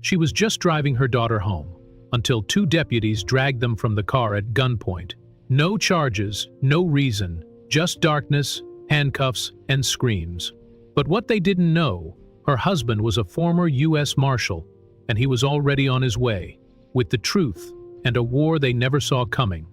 She was just driving her daughter home, until two deputies dragged them from the car at gunpoint. No charges, no reason, just darkness, handcuffs, and screams. But what they didn't know, her husband was a former U.S. Marshal, and he was already on his way, with the truth and a war they never saw coming.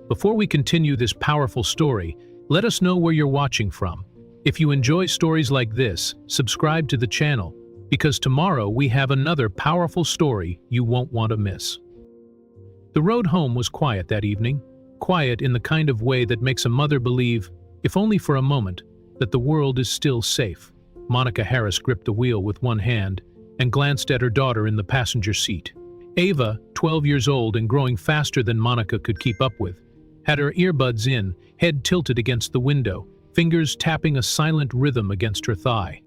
Before we continue this powerful story, let us know where you're watching from. If you enjoy stories like this, subscribe to the channel, because tomorrow we have another powerful story you won't want to miss. The road home was quiet that evening, quiet in the kind of way that makes a mother believe, if only for a moment, that the world is still safe. Monica Harris gripped the wheel with one hand and glanced at her daughter in the passenger seat. Ava, 12 years old and growing faster than Monica could keep up with, had her earbuds in, head tilted against the window, fingers tapping a silent rhythm against her thigh.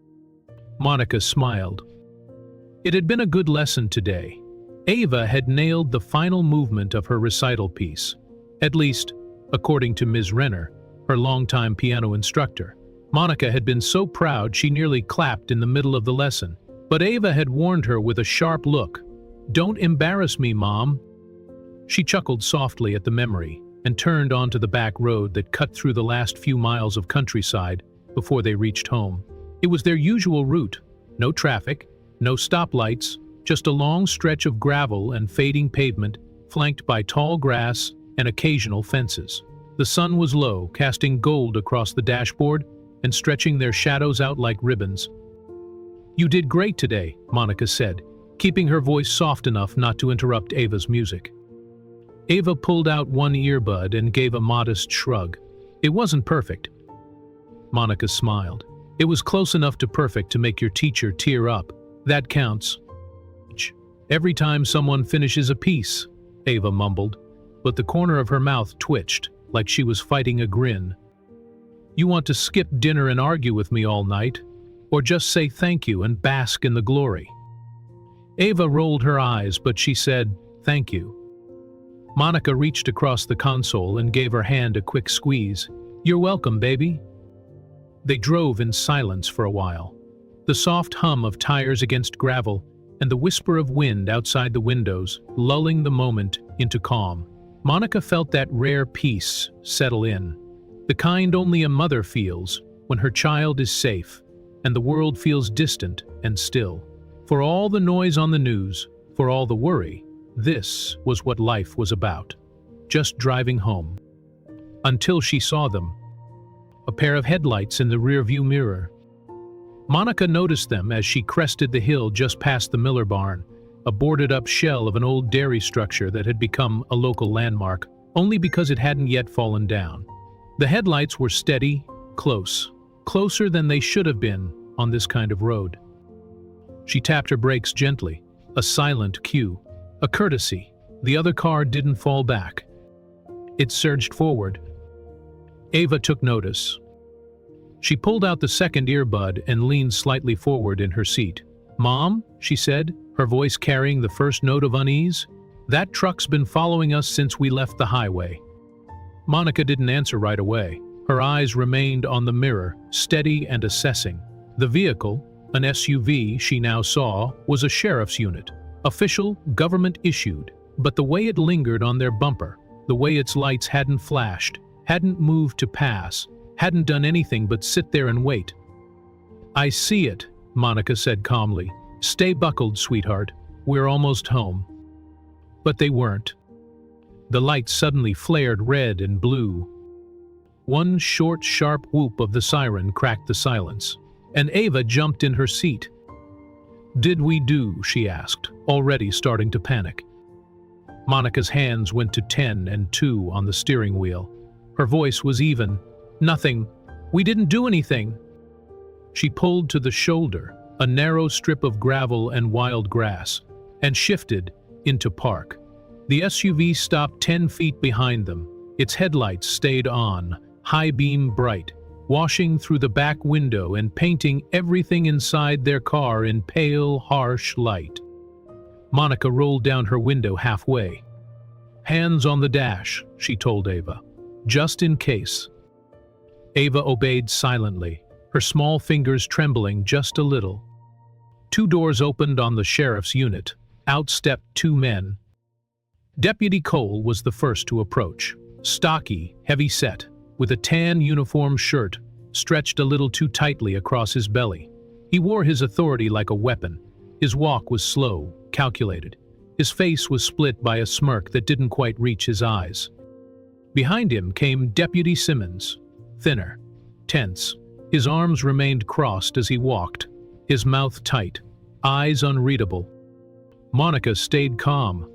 Monica smiled. It had been a good lesson today. Ava had nailed the final movement of her recital piece, at least, according to Ms. Renner, her longtime piano instructor. Monica had been so proud she nearly clapped in the middle of the lesson, but Ava had warned her with a sharp look. "Don't embarrass me, Mom." She chuckled softly at the memory and turned onto the back road that cut through the last few miles of countryside before they reached home. It was their usual route. No traffic, no stoplights, just a long stretch of gravel and fading pavement flanked by tall grass and occasional fences. The sun was low, casting gold across the dashboard and stretching their shadows out like ribbons. "You did great today," Monica said, keeping her voice soft enough not to interrupt Ava's music. Ava pulled out one earbud and gave a modest shrug. "It wasn't perfect." Monica smiled. "It was close enough to perfect to make your teacher tear up. That counts." "Every time someone finishes a piece," Ava mumbled, but the corner of her mouth twitched, like she was fighting a grin. "You want to skip dinner and argue with me all night? Or just say thank you and bask in the glory?" Ava rolled her eyes, but she said, "Thank you." Monica reached across the console and gave her hand a quick squeeze. "You're welcome, baby." They drove in silence for a while. The soft hum of tires against gravel and the whisper of wind outside the windows lulling the moment into calm. Monica felt that rare peace settle in, the kind only a mother feels when her child is safe and the world feels distant and still. For all the noise on the news, for all the worry, this was what life was about. Just driving home. Until she saw them. A pair of headlights in the rearview mirror. Monica noticed them as she crested the hill just past the Miller barn, a boarded-up shell of an old dairy structure that had become a local landmark, only because it hadn't yet fallen down. The headlights were steady, close, closer than they should have been on this kind of road. She tapped her brakes gently, a silent cue, a courtesy. The other car didn't fall back. It surged forward. Ava took notice. She pulled out the second earbud and leaned slightly forward in her seat. "Mom," she said, her voice carrying the first note of unease, "that truck's been following us since we left the highway." Monica didn't answer right away. Her eyes remained on the mirror, steady and assessing. The vehicle, an SUV she now saw, was a sheriff's unit. Official, government-issued, but the way it lingered on their bumper, the way its lights hadn't flashed, hadn't moved to pass, hadn't done anything but sit there and wait. "I see it," Monica said calmly. "Stay buckled, sweetheart. We're almost home." But they weren't. The lights suddenly flared red and blue. One short, sharp whoop of the siren cracked the silence, and Ava jumped in her seat. "Did we do?" she asked, already starting to panic. Monica's hands went to 10 and 2 on the steering wheel. Her voice was even. "Nothing. We didn't do anything." She pulled to the shoulder, a narrow strip of gravel and wild grass, and shifted into park. The SUV stopped 10 feet behind them. Its headlights stayed on, high beam bright, washing through the back window and painting everything inside their car in pale, harsh light. Monica rolled down her window halfway. "Hands on the dash," she told Ava. "Just in case." Ava obeyed silently, her small fingers trembling just a little. Two doors opened on the sheriff's unit. Out stepped two men. Deputy Cole was the first to approach. Stocky, heavy-set, with a tan uniform shirt stretched a little too tightly across his belly. He wore his authority like a weapon. His walk was slow, calculated. His face was split by a smirk that didn't quite reach his eyes. Behind him came Deputy Simmons, thinner, tense. His arms remained crossed as he walked, his mouth tight, eyes unreadable. Monica stayed calm.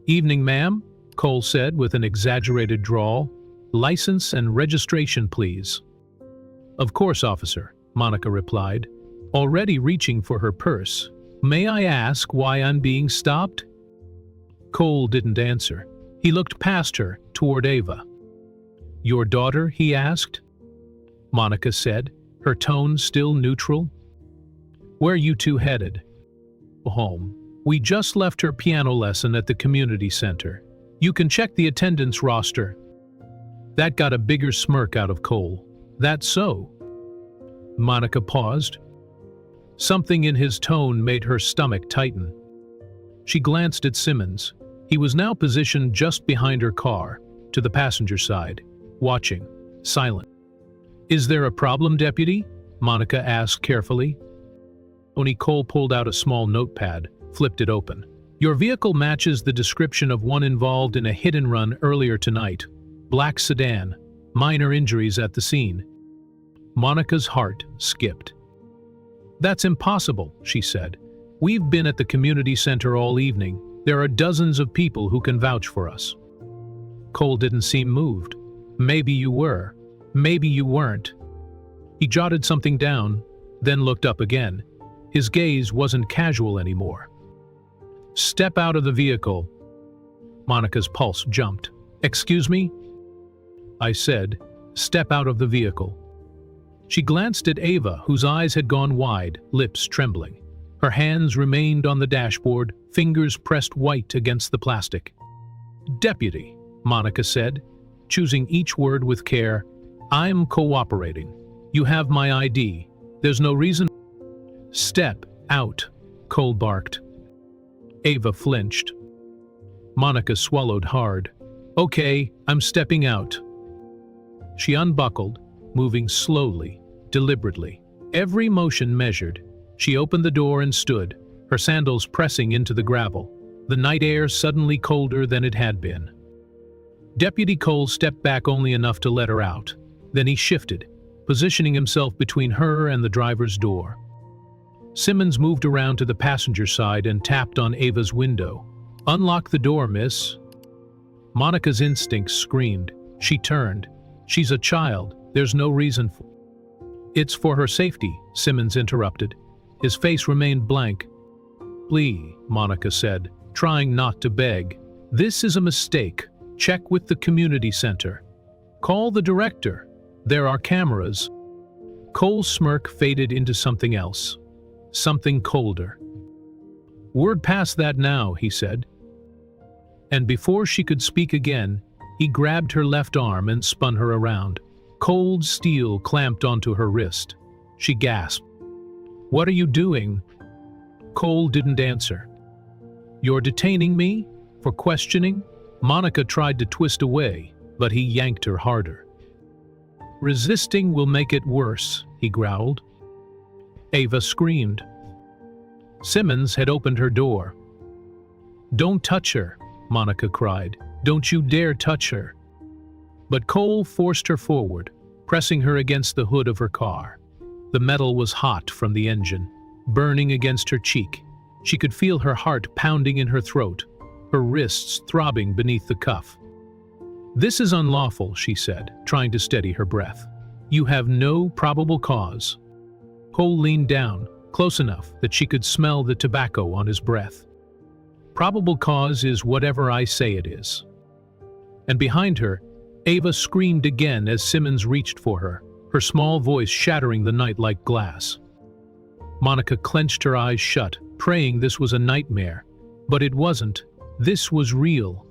"Evening, ma'am," Cole said with an exaggerated drawl. "License and registration, please." "Of course, officer," Monica replied, already reaching for her purse. "May I ask why I'm being stopped?" Cole didn't answer. He looked past her, toward Ava. "Your daughter?" he asked. Monica said, her tone still neutral. "Where you two headed?" "Home. We just left her piano lesson at the community center. You can check the attendance roster." That got a bigger smirk out of Cole. "That's so?" Monica paused. Something in his tone made her stomach tighten. She glanced at Simmons. He was now positioned just behind her car, to the passenger side, watching, silent. "Is there a problem, deputy?" Monica asked carefully. Only Cole pulled out a small notepad, flipped it open. "Your vehicle matches the description of one involved in a hit-and-run earlier tonight. Black sedan, minor injuries at the scene." Monica's heart skipped. "That's impossible," she said. "We've been at the community center all evening. There are dozens of people who can vouch for us." Cole didn't seem moved. "Maybe you were. Maybe you weren't." He jotted something down, then looked up again. His gaze wasn't casual anymore. "Step out of the vehicle." Monica's pulse jumped. "Excuse me?" "I said, step out of the vehicle." She glanced at Ava, whose eyes had gone wide, lips trembling. Her hands remained on the dashboard, fingers pressed white against the plastic. "Deputy," Monica said, choosing each word with care, "I'm cooperating. You have my ID. There's no reason—" "Step out," Cole barked. Ava flinched. Monica swallowed hard. "Okay, I'm stepping out." She unbuckled, moving slowly, deliberately, every motion measured. She opened the door and stood, her sandals pressing into the gravel, the night air suddenly colder than it had been. Deputy Cole stepped back only enough to let her out. Then he shifted, positioning himself between her and the driver's door. Simmons moved around to the passenger side and tapped on Ava's window. "Unlock the door, miss." Monica's instincts screamed. She turned. "She's a child. There's no reason for—" "It's for her safety," Simmons interrupted. His face remained blank. "Please," Monica said, trying not to beg. "This is a mistake. Check with the community center. Call the director. There are cameras." Cole's smirk faded into something else. Something colder. "Word past that now," he said. And before she could speak again, he grabbed her left arm and spun her around. Cold steel clamped onto her wrist. She gasped. "What are you doing?" Cole didn't answer. "You're detaining me? For questioning?" Monica tried to twist away, but he yanked her harder. "Resisting will make it worse," he growled. Ava screamed. Simmons had opened her door. "Don't touch her," Monica cried. "Don't you dare touch her." But Cole forced her forward, pressing her against the hood of her car. The metal was hot from the engine, burning against her cheek. She could feel her heart pounding in her throat, her wrists throbbing beneath the cuff. "This is unlawful," she said, trying to steady her breath. "You have no probable cause." Cole leaned down, close enough that she could smell the tobacco on his breath. "Probable cause is whatever I say it is." And behind her, Ava screamed again as Simmons reached for her small voice shattering the night like glass. Monica clenched her eyes shut, praying this was a nightmare. But it wasn't. This was real.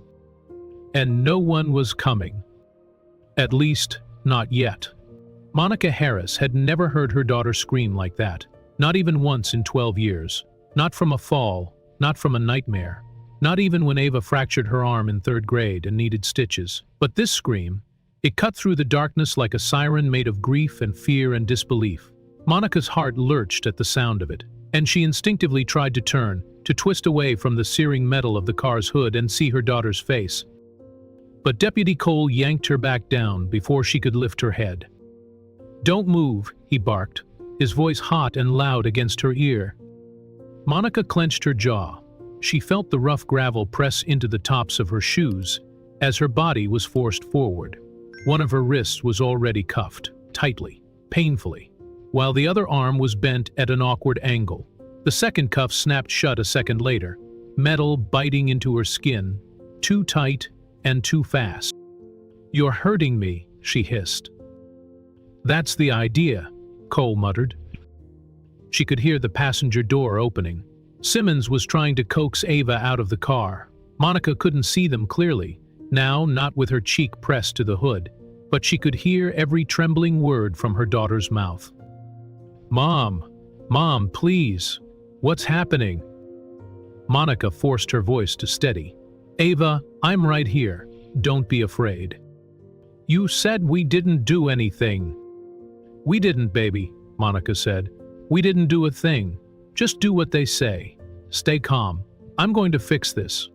And no one was coming. At least, not yet. Monica Harris had never heard her daughter scream like that. Not even once in 12 years. Not from a fall, not from a nightmare. Not even when Ava fractured her arm in 3rd grade and needed stitches. But this scream, it cut through the darkness like a siren made of grief and fear and disbelief. Monica's heart lurched at the sound of it, and she instinctively tried to turn, to twist away from the searing metal of the car's hood and see her daughter's face. But Deputy Cole yanked her back down before she could lift her head. "Don't move," he barked, his voice hot and loud against her ear. Monica clenched her jaw. She felt the rough gravel press into the tops of her shoes as her body was forced forward. One of her wrists was already cuffed, tightly, painfully, while the other arm was bent at an awkward angle. The second cuff snapped shut a second later, metal biting into her skin, too tight and too fast. "You're hurting me," she hissed. "That's the idea," Cole muttered. She could hear the passenger door opening. Simmons was trying to coax Ava out of the car. Monica couldn't see them clearly, now not with her cheek pressed to the hood, but she could hear every trembling word from her daughter's mouth. "Mom, Mom, please, what's happening?" Monica forced her voice to steady. "Ava, I'm right here. Don't be afraid." "You said we didn't do anything." "We didn't, baby," Monica said. "We didn't do a thing. Just do what they say. Stay calm. I'm going to fix this."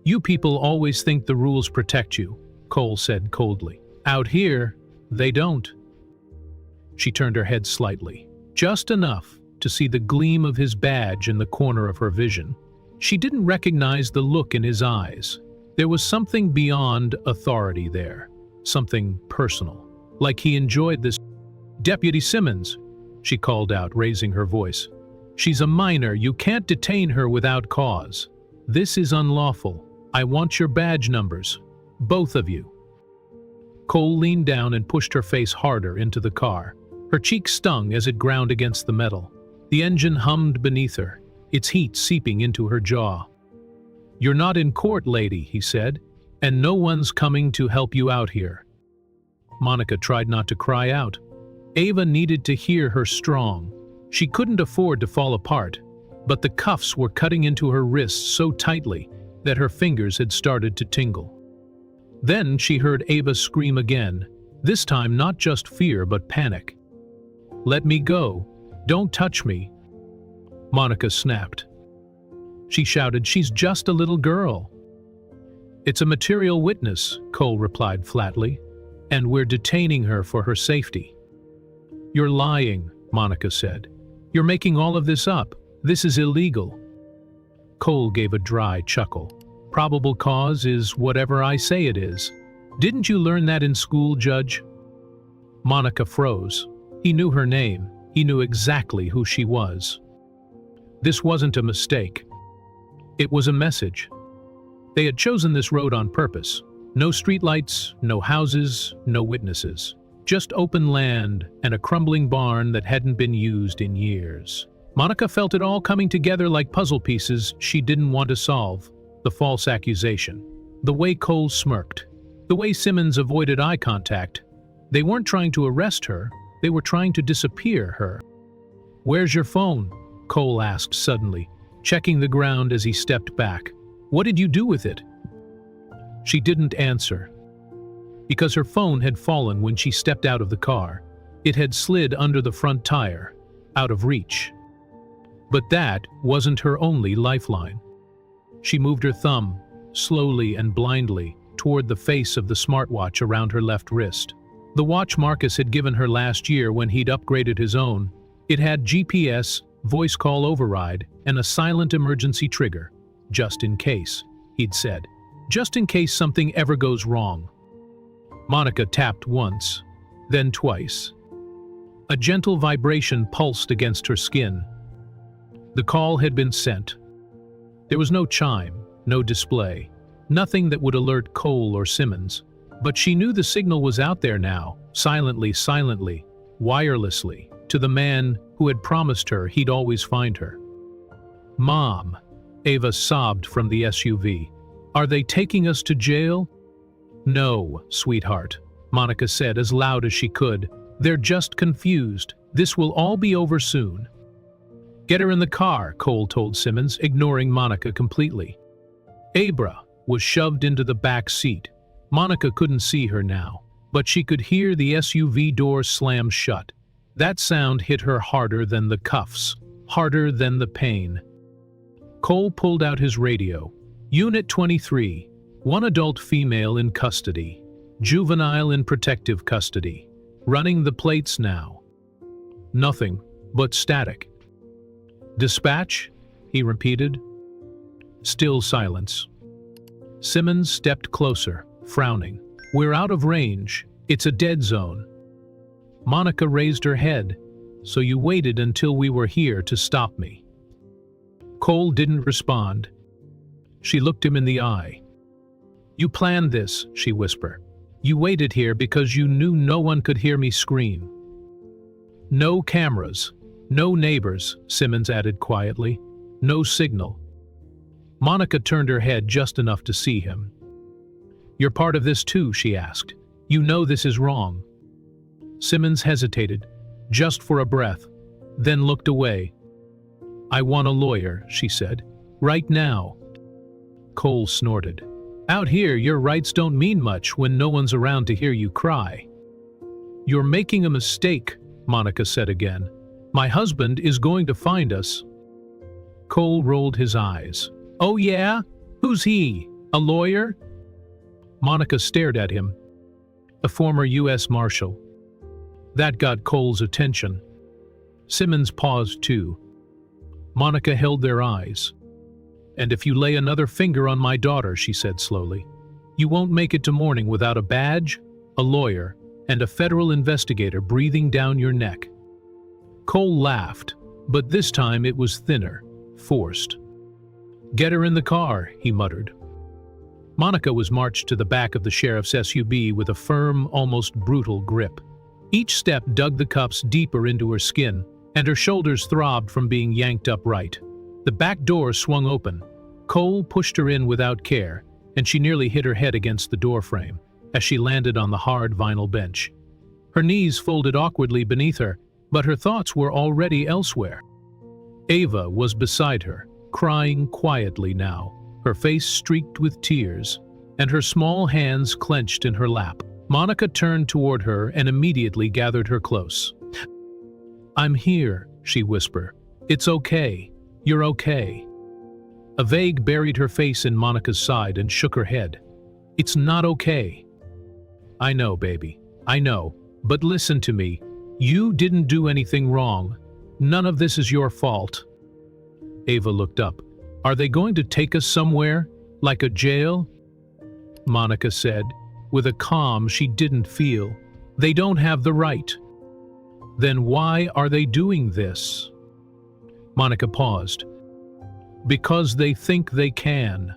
"You people always think the rules protect you," Cole said coldly. "Out here, they don't." She turned her head slightly, just enough to see the gleam of his badge in the corner of her vision. She didn't recognize the look in his eyes. There was something beyond authority there, something personal, like he enjoyed this. "Deputy Simmons," she called out, raising her voice. "She's a minor. You can't detain her without cause. This is unlawful. I want your badge numbers. Both of you." Cole leaned down and pushed her face harder into the car. Her cheek stung as it ground against the metal. The engine hummed beneath her, its heat seeping into her jaw. "You're not in court, lady," he said, "and no one's coming to help you out here." Monica tried not to cry out. Ava needed to hear her strong. She couldn't afford to fall apart, but the cuffs were cutting into her wrists so tightly that her fingers had started to tingle. Then she heard Ava scream again, this time not just fear but panic. "Let me go. Don't touch me." Monica snapped. She shouted, "She's just a little girl." "It's a material witness," Cole replied flatly, "and we're detaining her for her safety." "You're lying," Monica said. "You're making all of this up. This is illegal." Cole gave a dry chuckle. "Probable cause is whatever I say it is. Didn't you learn that in school, Judge?" Monica froze. He knew her name. He knew exactly who she was. This wasn't a mistake. It was a message. They had chosen this road on purpose. No streetlights, no houses, no witnesses. Just open land and a crumbling barn that hadn't been used in years. Monica felt it all coming together like puzzle pieces she didn't want to solve. The false accusation. The way Cole smirked. The way Simmons avoided eye contact. They weren't trying to arrest her. They were trying to disappear her. "Where's your phone?" Cole asked suddenly, checking the ground as he stepped back. "What did you do with it?" She didn't answer. Because her phone had fallen when she stepped out of the car. It had slid under the front tire, out of reach. But that wasn't her only lifeline. She moved her thumb, slowly and blindly, toward the face of the smartwatch around her left wrist. The watch Marcus had given her last year when he'd upgraded his own. It had GPS, voice call override, and a silent emergency trigger. "Just in case," he'd said. "Just in case something ever goes wrong." Monica tapped once, then twice. A gentle vibration pulsed against her skin. The call had been sent. There was no chime, no display, nothing that would alert Cole or Simmons. But she knew the signal was out there now, silently, wirelessly, to the man who had promised her he'd always find her. "Mom," Ava sobbed from the SUV. "Are they taking us to jail?" "No, sweetheart," Monica said as loud as she could. "They're just confused. This will all be over soon." Get her in the car, Cole told Simmons, ignoring Monica completely. Abra was shoved into the back seat. Monica couldn't see her now, but she could hear the SUV door slam shut. That sound hit her harder than the cuffs, harder than the pain. Cole pulled out his radio. Unit 23, one adult female in custody, juvenile in protective custody. Running the plates now. Nothing but static. Dispatch? He repeated. Still silence. Simmons stepped closer, frowning. We're out of range. It's a dead zone. Monica raised her head. So you waited until we were here to stop me. Cole didn't respond. She looked him in the eye. You planned this, she whispered. You waited here because you knew no one could hear me scream. No cameras, no neighbors, Simmons added quietly. No signal. Monica turned her head just enough to see him. You're part of this too, she asked. You know this is wrong. Simmons hesitated, just for a breath, then looked away. I want a lawyer, she said. Right now. Cole snorted. Out here, your rights don't mean much when no one's around to hear you cry. You're making a mistake, Monica said again. My husband is going to find us. Cole rolled his eyes. Oh yeah? Who's he? A lawyer? Monica stared at him. A former U.S. Marshal. That got Cole's attention. Simmons paused too. Monica held their eyes. And if you lay another finger on my daughter, she said slowly, you won't make it to morning without a badge, a lawyer, and a federal investigator breathing down your neck. Cole laughed, but this time it was thinner, forced. Get her in the car, he muttered. Monica was marched to the back of the sheriff's SUV with a firm, almost brutal grip. Each step dug the cuffs deeper into her skin, and her shoulders throbbed from being yanked upright. The back door swung open. Cole pushed her in without care, and she nearly hit her head against the doorframe as she landed on the hard vinyl bench. Her knees folded awkwardly beneath her, but her thoughts were already elsewhere. Ava was beside her, crying quietly now, her face streaked with tears, and her small hands clenched in her lap. Monica turned toward her and immediately gathered her close. I'm here, she whispered. It's okay. You're okay. A vague buried her face in Monica's side and shook her head. It's not okay. I know, baby. I know. But listen to me. You didn't do anything wrong. None of this is your fault. Ava looked up. Are they going to take us somewhere? Like a jail? Monica said, with a calm she didn't feel. They don't have the right. Then why are they doing this? Monica paused. Because they think they can.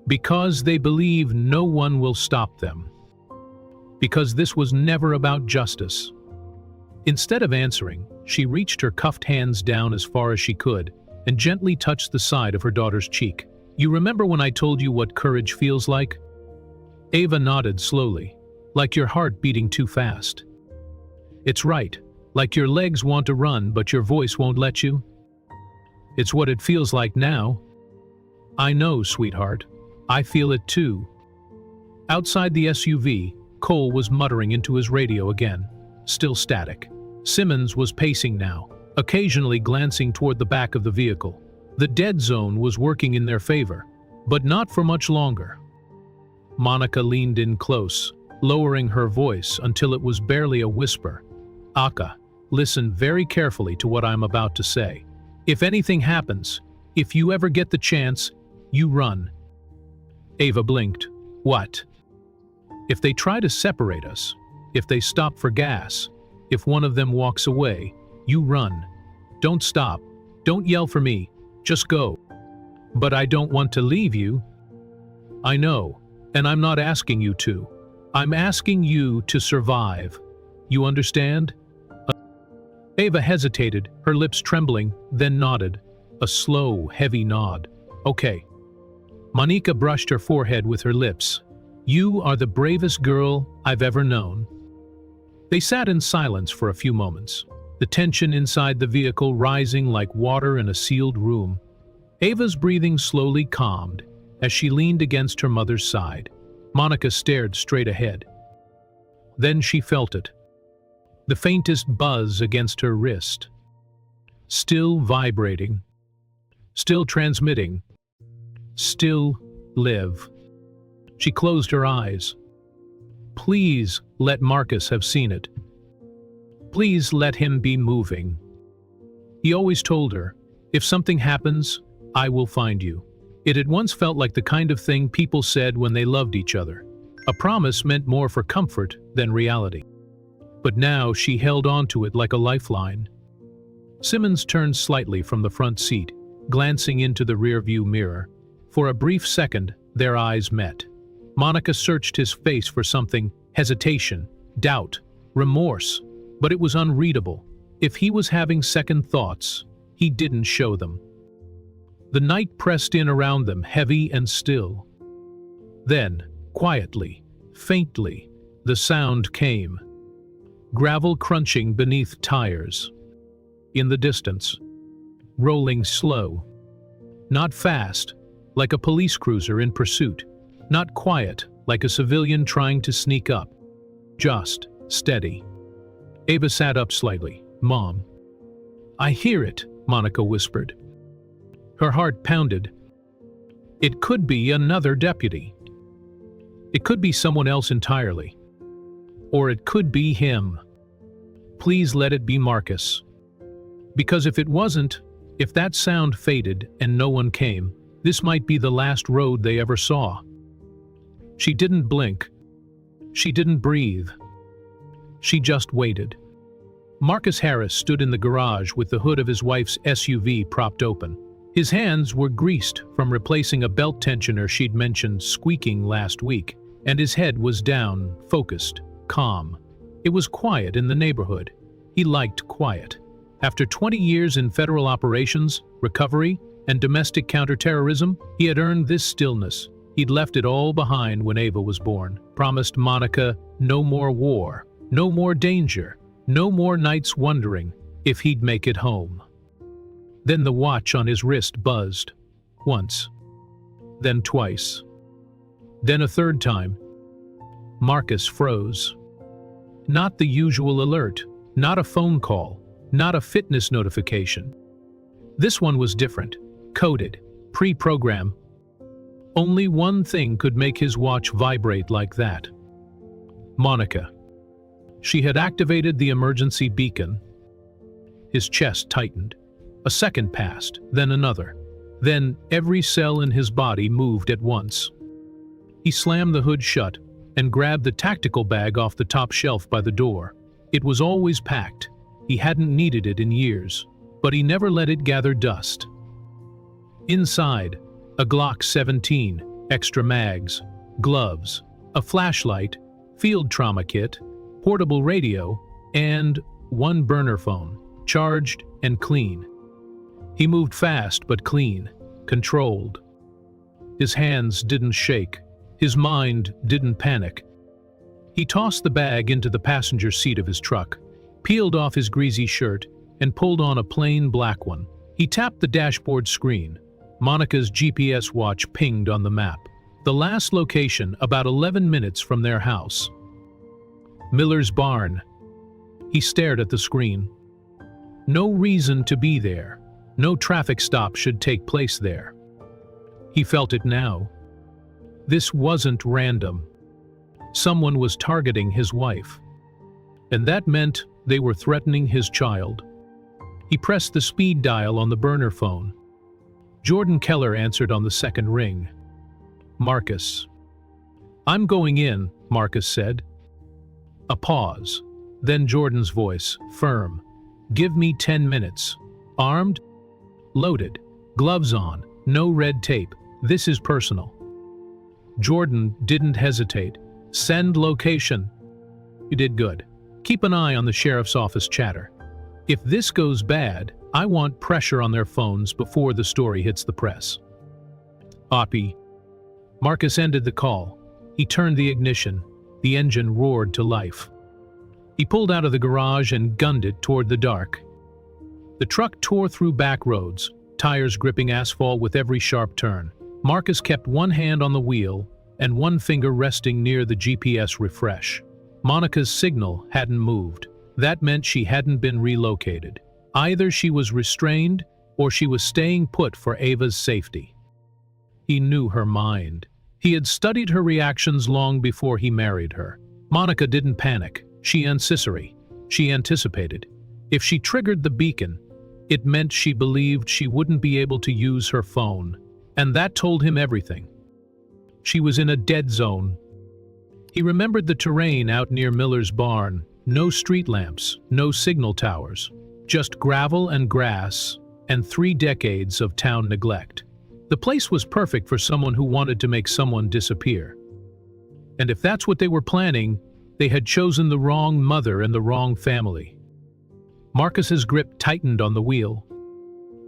Because they believe no one will stop them. Because this was never about justice. Instead of answering, she reached her cuffed hands down as far as she could and gently touched the side of her daughter's cheek. You remember when I told you what courage feels like? Ava nodded slowly, like your heart beating too fast. It's right, like your legs want to run but your voice won't let you. It's what it feels like now. I know, sweetheart. I feel it too. Outside the SUV, Cole was muttering into his radio again, still static. Simmons was pacing now, occasionally glancing toward the back of the vehicle. The dead zone was working in their favor, but not for much longer. Monica leaned in close, lowering her voice until it was barely a whisper. Aka, listen very carefully to what I'm about to say. If anything happens, if you ever get the chance, you run. Ava blinked. What? If they try to separate us, if they stop for gas, if one of them walks away, you run. Don't stop. Don't yell for me. Just go. But I don't want to leave you. I know, and I'm not asking you to. I'm asking you to survive. You understand? Ava hesitated, her lips trembling, then nodded. A slow, heavy nod. Okay. Monica brushed her forehead with her lips. You are the bravest girl I've ever known. They sat in silence for a few moments. the tension inside the vehicle rising like water in a sealed room. Ava's breathing slowly calmed as she leaned against her mother's side. Monica stared straight ahead. Then she felt it. The faintest buzz against her wrist. Still vibrating. Still transmitting. Still live. She closed her eyes. Please let Marcus have seen it. Please let him be moving. He always told her, if something happens, I will find you. It had once felt like the kind of thing people said when they loved each other. A promise meant more for comfort than reality. But now she held on to it like a lifeline. Simmons turned slightly from the front seat, glancing into the rearview mirror. For a brief second, their eyes met. Monica searched his face for something: hesitation, doubt, remorse. But it was unreadable. If he was having second thoughts, he didn't show them. The night pressed in around them, heavy and still. Then, quietly, faintly, the sound came. Gravel crunching beneath tires. In the distance. Rolling slow. Not fast, like a police cruiser in pursuit. Not quiet, like a civilian trying to sneak up. Just steady. Ava sat up slightly. Mom. I hear it, Monica whispered. Her heart pounded. It could be another deputy. It could be someone else entirely. Or it could be him. Please let it be Marcus. Because if it wasn't, if that sound faded and no one came, this might be the last road they ever saw. She didn't blink. She didn't breathe. She just waited. Marcus Harris stood in the garage with the hood of his wife's SUV propped open. His hands were greased from replacing a belt tensioner she'd mentioned squeaking last week, and his head was down, focused, calm. It was quiet in the neighborhood. He liked quiet. After 20 years in federal operations, recovery, and domestic counterterrorism, he had earned this stillness. He'd left it all behind when Ava was born. Promised Monica no more war, no more danger, no more nights wondering if he'd make it home. Then the watch on his wrist buzzed. Once. Then twice. Then a third time. Marcus froze. Not the usual alert, not a phone call, not a fitness notification. This one was different, coded, pre-programmed. Only one thing could make his watch vibrate like that. Monica. She had activated the emergency beacon. His chest tightened. A second passed, then another. Then every cell in his body moved at once. He slammed the hood shut and grabbed the tactical bag off the top shelf by the door. It was always packed. He hadn't needed it in years, but he never let it gather dust. Inside, a Glock 17, extra mags, gloves, a flashlight, field trauma kit, portable radio, and one burner phone, charged and clean. He moved fast but clean, controlled. His hands didn't shake. His mind didn't panic. He tossed the bag into the passenger seat of his truck, peeled off his greasy shirt, and pulled on a plain black one. He tapped the dashboard screen. Monica's GPS watch pinged on the map. The last location about 11 minutes from their house. Miller's barn. He stared at the screen. No reason to be there. No traffic stop should take place there. He felt it now. This wasn't random. Someone was targeting his wife. And that meant they were threatening his child. He pressed the speed dial on the burner phone. Jordan Keller answered on the second ring. Marcus. I'm going in, Marcus said. A pause. Then Jordan's voice, firm. Give me 10 minutes. Armed? Loaded. Gloves on. No red tape. This is personal. Jordan didn't hesitate. Send location. You did good. Keep an eye on the sheriff's office chatter. If this goes bad, I want pressure on their phones before the story hits the press. Oppie. Marcus ended the call. He turned the ignition. The engine roared to life. He pulled out of the garage and gunned it toward the dark. The truck tore through back roads, tires gripping asphalt with every sharp turn. Marcus kept one hand on the wheel and one finger resting near the GPS refresh. Monica's signal hadn't moved. That meant she hadn't been relocated. Either she was restrained or she was staying put for Ava's safety. He knew her mind. He had studied her reactions long before he married her. Monica didn't panic. She anticipated. If she triggered the beacon, it meant she believed she wouldn't be able to use her phone, and that told him everything. She was in a dead zone. He remembered the terrain out near Miller's barn. No street lamps, no signal towers, just gravel and grass and 3 decades of town neglect. The place was perfect for someone who wanted to make someone disappear. And if that's what they were planning, they had chosen the wrong mother and the wrong family. Marcus's grip tightened on the wheel.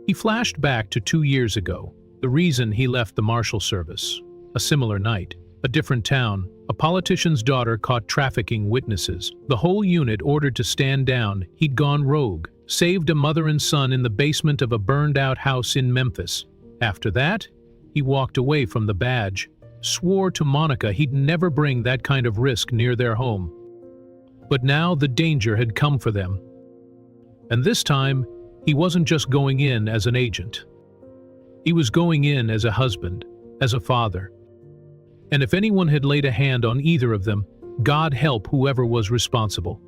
He flashed back to 2 years ago, the reason he left the Marshal service. A similar night, a different town, a politician's daughter caught trafficking witnesses. The whole unit ordered to stand down. He'd gone rogue, saved a mother and son in the basement of a burned-out house in Memphis. After that, he walked away from the badge, swore to Monica he'd never bring that kind of risk near their home. But now the danger had come for them. And this time, he wasn't just going in as an agent. He was going in as a husband, as a father. And if anyone had laid a hand on either of them, God help whoever was responsible.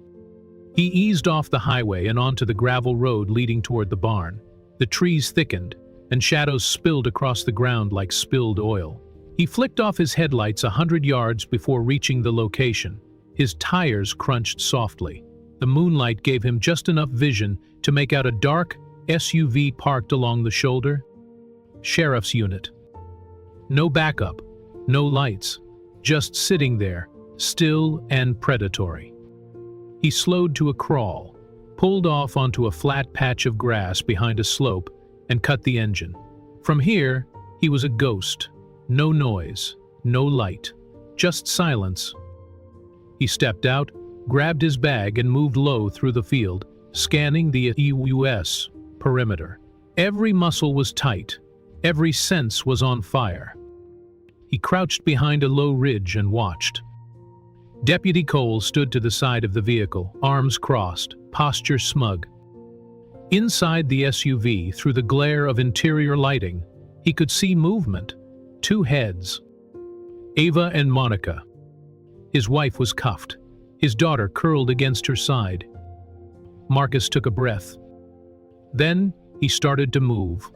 He eased off the highway and onto the gravel road leading toward the barn. The trees thickened, and shadows spilled across the ground like spilled oil. He flicked off his headlights 100 yards before reaching the location. His tires crunched softly. The moonlight gave him just enough vision to make out a dark SUV parked along the shoulder. Sheriff's unit. No backup, no lights, just sitting there, still and predatory. He slowed to a crawl, pulled off onto a flat patch of grass behind a slope, and cut the engine. From here, he was a ghost. No noise, no light, just silence. He stepped out, grabbed his bag and moved low through the field, scanning the US perimeter. Every muscle was tight, every sense was on fire. He crouched behind a low ridge and watched. Deputy Cole stood to the side of the vehicle, arms crossed, posture smug. Inside the SUV, through the glare of interior lighting, he could see movement. 2 heads. Ava and Monica. His wife was cuffed, his daughter curled against her side. Marcus took a breath. Then he started to move.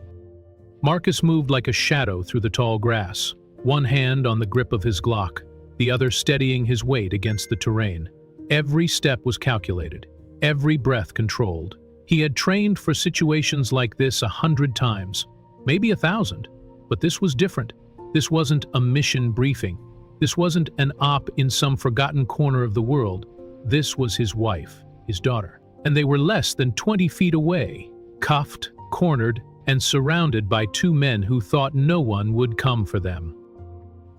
Marcus moved like a shadow through the tall grass, one hand on the grip of his Glock, the other steadying his weight against the terrain. Every step was calculated, every breath controlled. He had trained for situations like this 100 times, maybe 1,000, but this was different. This wasn't a mission briefing. This wasn't an op in some forgotten corner of the world. This was his wife, his daughter, and they were less than 20 feet away, cuffed, cornered, and surrounded by 2 men who thought no one would come for them.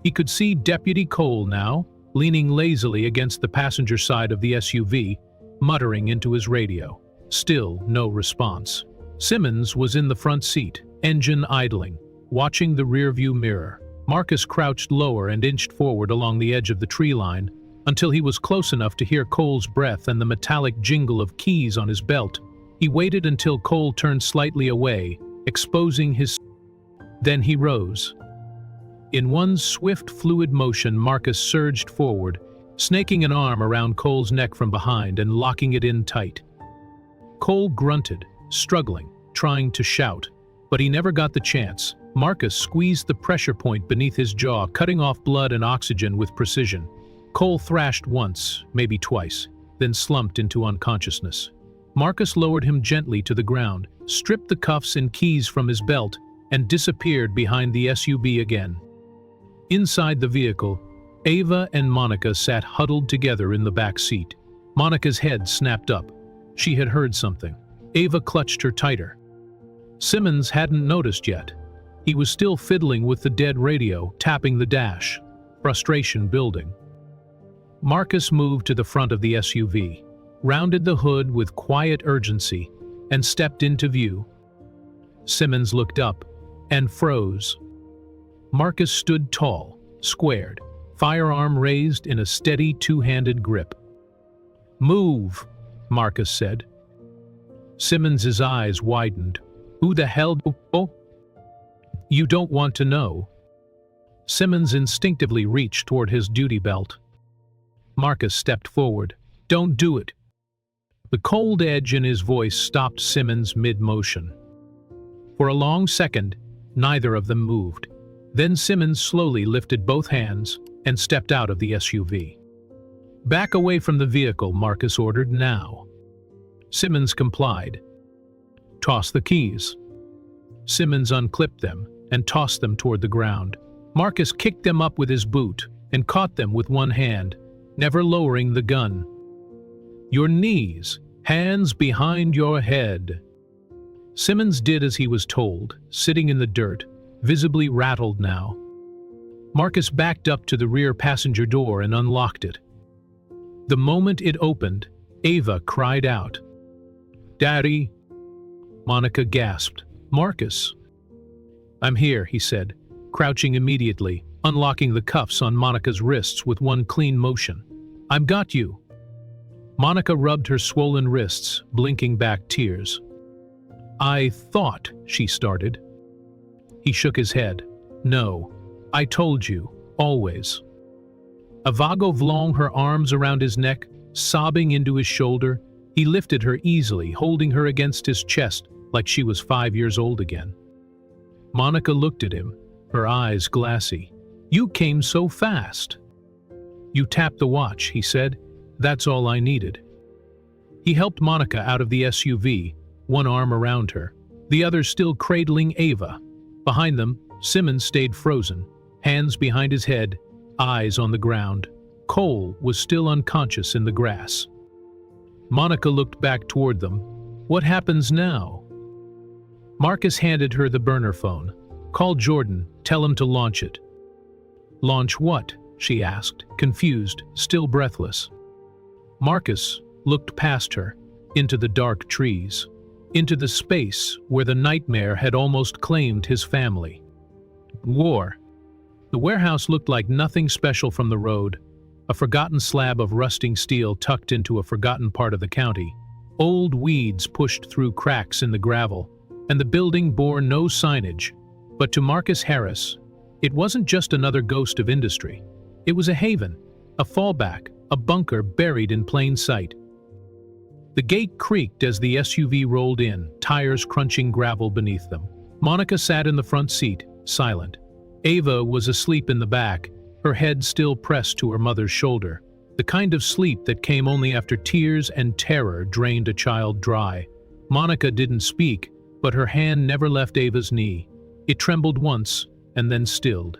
He could see Deputy Cole now, leaning lazily against the passenger side of the SUV, muttering into his radio. Still no response. Simmons was in the front seat, engine idling, watching the rearview mirror. Marcus crouched lower and inched forward along the edge of the tree line until he was close enough to hear Cole's breath and the metallic jingle of keys on his belt. He waited until Cole turned slightly away, exposing his... Then he rose. In one swift, fluid motion, Marcus surged forward, snaking an arm around Cole's neck from behind and locking it in tight. Cole grunted, struggling, trying to shout, but he never got the chance. Marcus squeezed the pressure point beneath his jaw, cutting off blood and oxygen with precision. Cole thrashed once, maybe twice, then slumped into unconsciousness. Marcus lowered him gently to the ground, stripped the cuffs and keys from his belt, and disappeared behind the SUV again. Inside the vehicle, Ava and Monica sat huddled together in the back seat. Monica's head snapped up. She had heard something. Ava clutched her tighter. Simmons hadn't noticed yet. He was still fiddling with the dead radio, tapping the dash, frustration building. Marcus moved to the front of the SUV. rounded the hood with quiet urgency, and stepped into view. Simmons looked up and froze. Marcus stood tall, squared, firearm raised in a steady two-handed grip. "Move," Marcus said. Simmons's eyes widened. "Who the hell? Oh, you don't want to know." Simmons instinctively reached toward his duty belt. Marcus stepped forward. "Don't do it." The cold edge in his voice stopped Simmons mid-motion. For a long second, neither of them moved. Then Simmons slowly lifted both hands and stepped out of the SUV. "Back away from the vehicle," Marcus ordered, "now." Simmons complied. "Toss the keys." Simmons unclipped them and tossed them toward the ground. Marcus kicked them up with his boot and caught them with one hand, never lowering the gun. "Your knees, hands behind your head." Simmons did as he was told, sitting in the dirt, visibly rattled now. Marcus backed up to the rear passenger door and unlocked it. The moment it opened, Ava cried out. "Daddy!" Monica gasped. "Marcus!" "I'm here," he said, crouching immediately, unlocking the cuffs on Monica's wrists with one clean motion. "I've got you." Monica rubbed her swollen wrists, blinking back tears. "I thought," she started. He shook his head. "No, I told you, always." Avago flung her arms around his neck, sobbing into his shoulder. He lifted her easily, holding her against his chest like she was 5 years old again. Monica looked at him, her eyes glassy. "You came so fast." "You tapped the watch," he said. "That's all I needed." He helped Monica out of the SUV, one arm around her, the other still cradling Ava. Behind them, Simmons stayed frozen, hands behind his head, eyes on the ground. Cole was still unconscious in the grass. Monica looked back toward them. "What happens now?" Marcus handed her the burner phone. "Call Jordan, tell him to launch it." "Launch what?" she asked, confused, still breathless. Marcus looked past her, into the dark trees, into the space where the nightmare had almost claimed his family. War. The warehouse looked like nothing special from the road, a forgotten slab of rusting steel tucked into a forgotten part of the county. Old weeds pushed through cracks in the gravel, and the building bore no signage. But to Marcus Harris, it wasn't just another ghost of industry. It was a haven, a fallback, a bunker buried in plain sight. The gate creaked as the SUV rolled in, tires crunching gravel beneath them. Monica sat in the front seat, silent. Ava was asleep in the back, her head still pressed to her mother's shoulder, the kind of sleep that came only after tears and terror drained a child dry. Monica didn't speak, but her hand never left Ava's knee. It trembled once, and then stilled.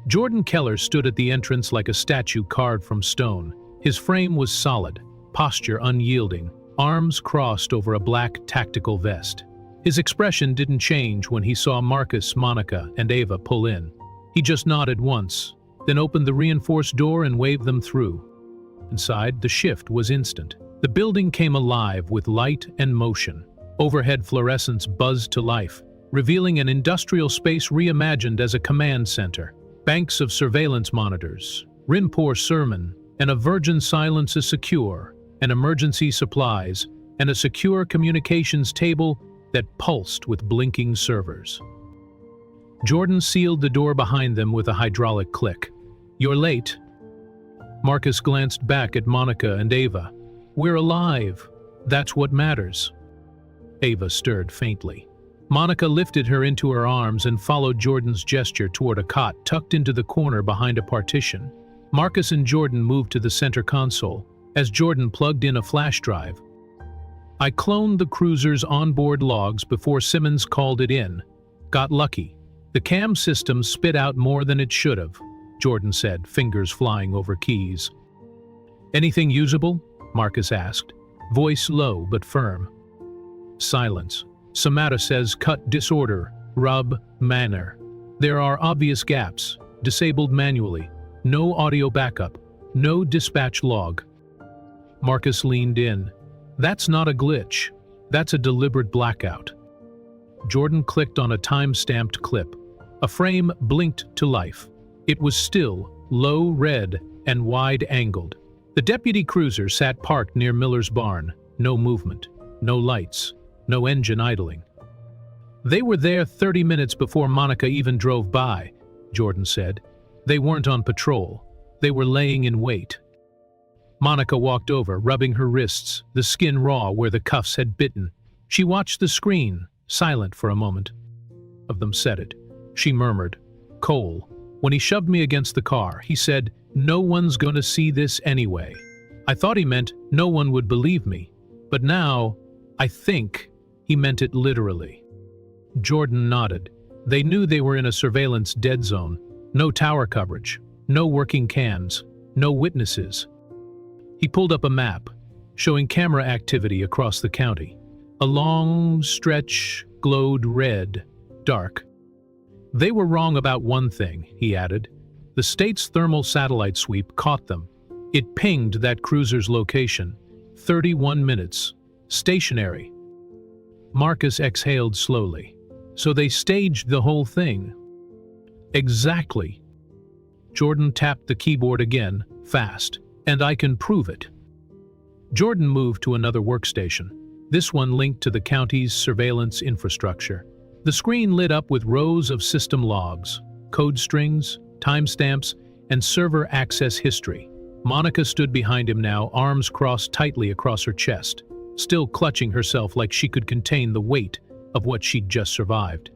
Jordan Keller stood at the entrance like a statue carved from stone. His frame was solid, posture unyielding, arms crossed over a black tactical vest. His expression didn't change when he saw Marcus, Monica, and Ava pull in. He just nodded once, then opened the reinforced door and waved them through. Inside, the shift was instant. The building came alive with light and motion. Overhead fluorescents buzzed to life, revealing an industrial space reimagined as a command center. Banks of surveillance monitors, Rinpoche sermon, and a virgin silence is secure, and emergency supplies, and a secure communications table that pulsed with blinking servers. Jordan sealed the door behind them with a hydraulic click. "You're late." Marcus glanced back at Monica and Ava. "We're alive. That's what matters." Ava stirred faintly. Monica lifted her into her arms and followed Jordan's gesture toward a cot tucked into the corner behind a partition. Marcus and Jordan moved to the center console, as Jordan plugged in a flash drive. "I cloned the cruiser's onboard logs before Simmons called it in. Got lucky. The cam system spit out more than it should have," Jordan said, fingers flying over keys. "Anything usable?" Marcus asked, voice low but firm. Silence. "Samara says cut disorder, rub, manner. There are obvious gaps, disabled manually, no audio backup, no dispatch log." Marcus leaned in. That's not a glitch. That's a deliberate blackout. Jordan clicked on a time-stamped clip. A frame blinked to life. It was still, low red, and wide-angled. The deputy cruiser sat parked near Miller's barn. No movement, no lights, no engine idling. They were there 30 minutes before Monica even drove by, Jordan said. They weren't on patrol. They were laying in wait. Monica walked over, rubbing her wrists, the skin raw where the cuffs had bitten. She watched the screen, silent for a moment. Of them said it. She murmured, "Cole, when he shoved me against the car, he said, 'No one's gonna see this anyway.' I thought he meant no one would believe me. But now, I think he meant it literally." Jordan nodded. They knew they were in a surveillance dead zone. No tower coverage, no working cams, no witnesses. He pulled up a map, showing camera activity across the county. A long stretch glowed red, dark. They were wrong about one thing, he added. The state's thermal satellite sweep caught them. It pinged that cruiser's location. 31 minutes. Stationary. Marcus exhaled slowly. So they staged the whole thing. Exactly. Jordan tapped the keyboard again, fast. And I can prove it. Jordan moved to another workstation. This one linked to the county's surveillance infrastructure. The screen lit up with rows of system logs, code strings, timestamps, and server access history. Monica stood behind him now, arms crossed tightly across her chest, still clutching herself like she could contain the weight of what she'd just survived.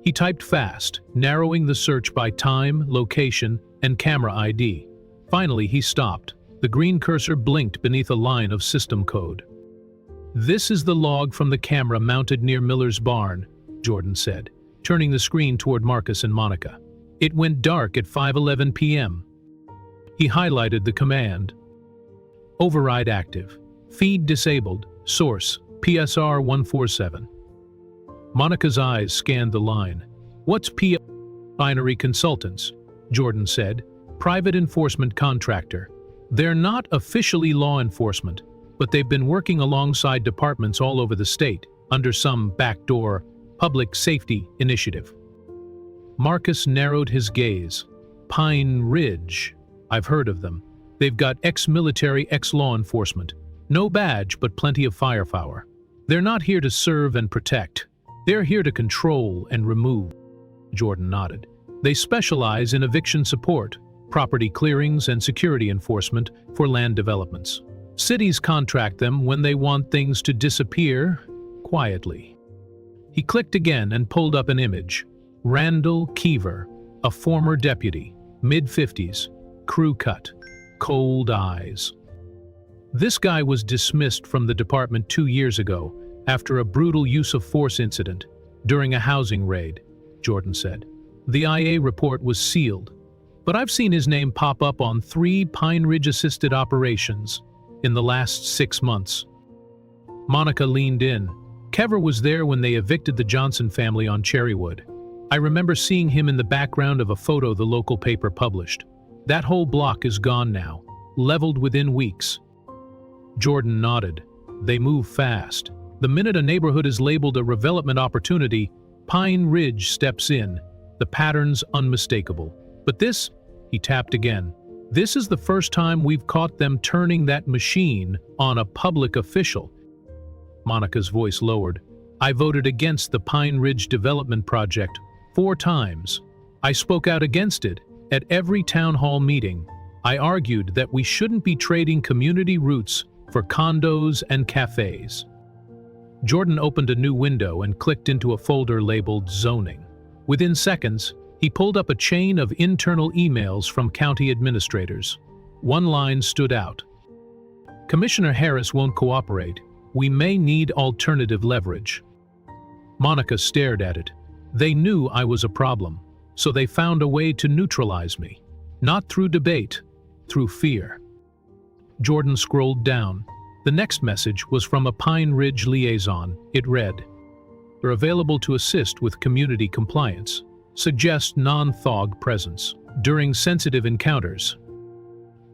He typed fast, narrowing the search by time, location, and camera ID. Finally, he stopped. The green cursor blinked beneath a line of system code. "This is the log from the camera mounted near Miller's barn," Jordan said, turning the screen toward Marcus and Monica. "It went dark at 5:11 p.m. He highlighted the command. "Override active. Feed disabled. Source, PSR 147. Monica's eyes scanned the line. "What's P? Binary Consultants," Jordan said. "Private enforcement contractor. They're not officially law enforcement, but they've been working alongside departments all over the state, under some backdoor public safety initiative." Marcus narrowed his gaze. "Pine Ridge. I've heard of them. They've got ex-military, ex-law enforcement. No badge, but plenty of firepower. They're not here to serve and protect. They're here to control and remove." Jordan nodded. "They specialize in eviction support, property clearings, and security enforcement for land developments. Cities contract them when they want things to disappear quietly." He clicked again and pulled up an image. Randall Keever, a former deputy, mid-50s, crew cut, cold eyes. This guy was dismissed from the department 2 years ago after a brutal use of force incident during a housing raid, Jordan said. The IA report was sealed, but I've seen his name pop up on 3 Pine Ridge-assisted operations in the last 6 months. Monica leaned in. Kever was there when they evicted the Johnson family on Cherrywood. I remember seeing him in the background of a photo the local paper published. That whole block is gone now, leveled within weeks. Jordan nodded. They move fast. The minute a neighborhood is labeled a redevelopment opportunity, Pine Ridge steps in, the pattern's unmistakable. But this, he tapped again, this is the first time we've caught them turning that machine on a public official. Monica's voice lowered. I voted against the Pine Ridge Development Project 4 times. I spoke out against it at every town hall meeting. I argued that we shouldn't be trading community roots for condos and cafes. Jordan opened a new window and clicked into a folder labeled Zoning. Within seconds, he pulled up a chain of internal emails from county administrators. One line stood out. Commissioner Harris won't cooperate. We may need alternative leverage. Monica stared at it. They knew I was a problem, so they found a way to neutralize me. Not through debate, through fear. Jordan scrolled down. The next message was from a Pine Ridge liaison. It read, "We're available to assist with community compliance. Suggest non-thog presence during sensitive encounters."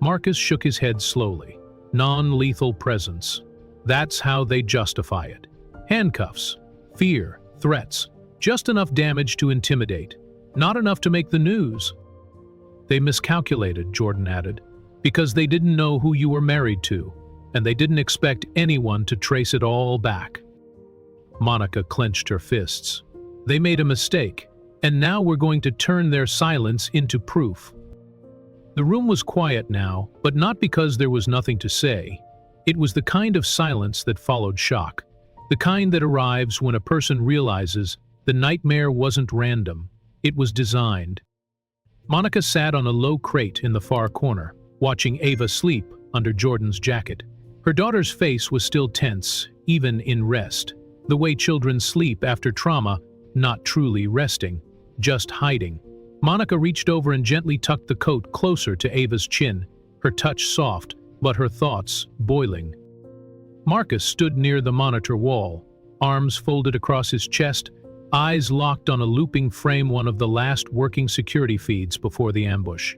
Marcus shook his head slowly. non-lethal presence. That's how they justify it. Handcuffs, fear, threats, just enough damage to intimidate, not enough to make the news. They miscalculated, Jordan added, because they didn't know who you were married to, and they didn't expect anyone to trace it all back. Monica clenched her fists. They made a mistake, and now we're going to turn their silence into proof. The room was quiet now, but not because there was nothing to say. It was the kind of silence that followed shock, the kind that arrives when a person realizes the nightmare wasn't random, it was designed. Monica sat on a low crate in the far corner, watching Ava sleep under Jordan's jacket. Her daughter's face was still tense, even in rest, the way children sleep after trauma, not truly resting, just hiding. Monica reached over and gently tucked the coat closer to Ava's chin, her touch soft, but her thoughts boiling. Marcus stood near the monitor wall, arms folded across his chest, eyes locked on a looping frame, one of the last working security feeds before the ambush.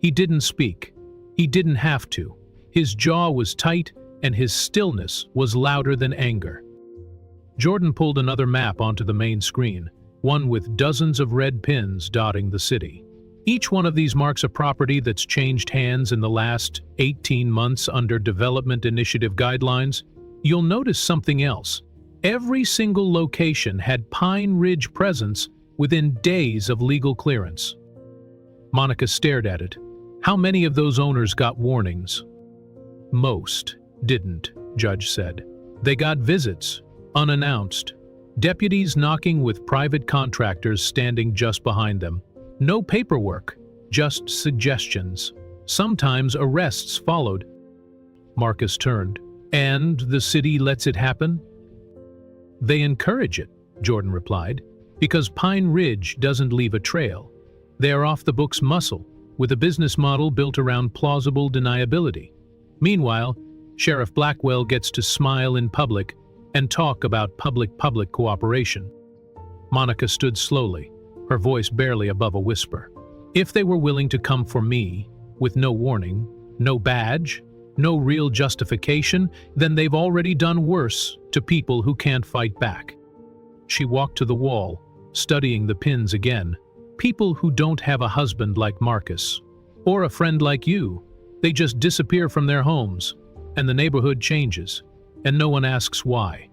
He didn't speak. He didn't have to. His jaw was tight, and his stillness was louder than anger. Jordan pulled another map onto the main screen, one with dozens of red pins dotting the city. Each one of these marks a property that's changed hands in the last 18 months under Development Initiative guidelines. You'll notice something else. Every single location had Pine Ridge presence within days of legal clearance. Monica stared at it. How many of those owners got warnings? Most didn't, Judge said. They got visits, unannounced. Deputies knocking with private contractors standing just behind them. No paperwork, just suggestions. Sometimes arrests followed. Marcus turned. And the city lets it happen? They encourage it, Jordan replied, because Pine Ridge doesn't leave a trail. They are off-the-books muscle, with a business model built around plausible deniability. Meanwhile, Sheriff Blackwell gets to smile in public and talk about public-public cooperation. Monica stood slowly, her voice barely above a whisper. If they were willing to come for me, with no warning, no badge, no real justification, then they've already done worse to people who can't fight back. She walked to the wall, studying the pins again. People who don't have a husband like Marcus, or a friend like you. They just disappear from their homes, and the neighborhood changes, and no one asks why.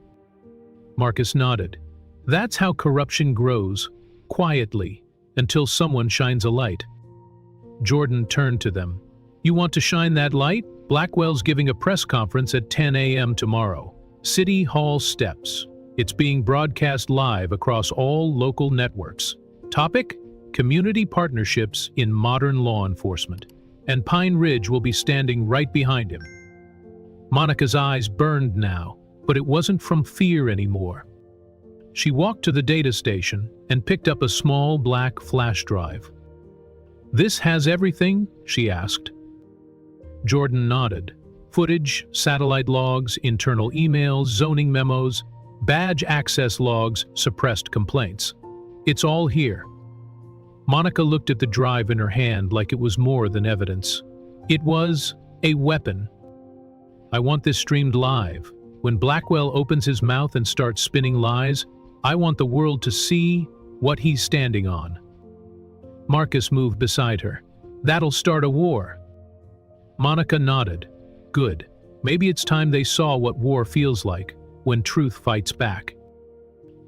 Marcus nodded. That's how corruption grows, quietly, until someone shines a light. Jordan turned to them. You want to shine that light? Blackwell's giving a press conference at 10 a.m. tomorrow. City Hall steps. It's being broadcast live across all local networks. Topic: Community Partnerships in Modern Law Enforcement. And Pine Ridge will be standing right behind him. Monica's eyes burned now, but it wasn't from fear anymore. She walked to the data station and picked up a small black flash drive. This has everything? She asked. Jordan nodded. Footage, satellite logs, internal emails, zoning memos, badge access logs, suppressed complaints. It's all here. Monica looked at the drive in her hand like it was more than evidence. It was a weapon. I want this streamed live. When Blackwell opens his mouth and starts spinning lies, I want the world to see what he's standing on. Marcus moved beside her. That'll start a war. Monica nodded. Good. Maybe it's time they saw what war feels like, when truth fights back.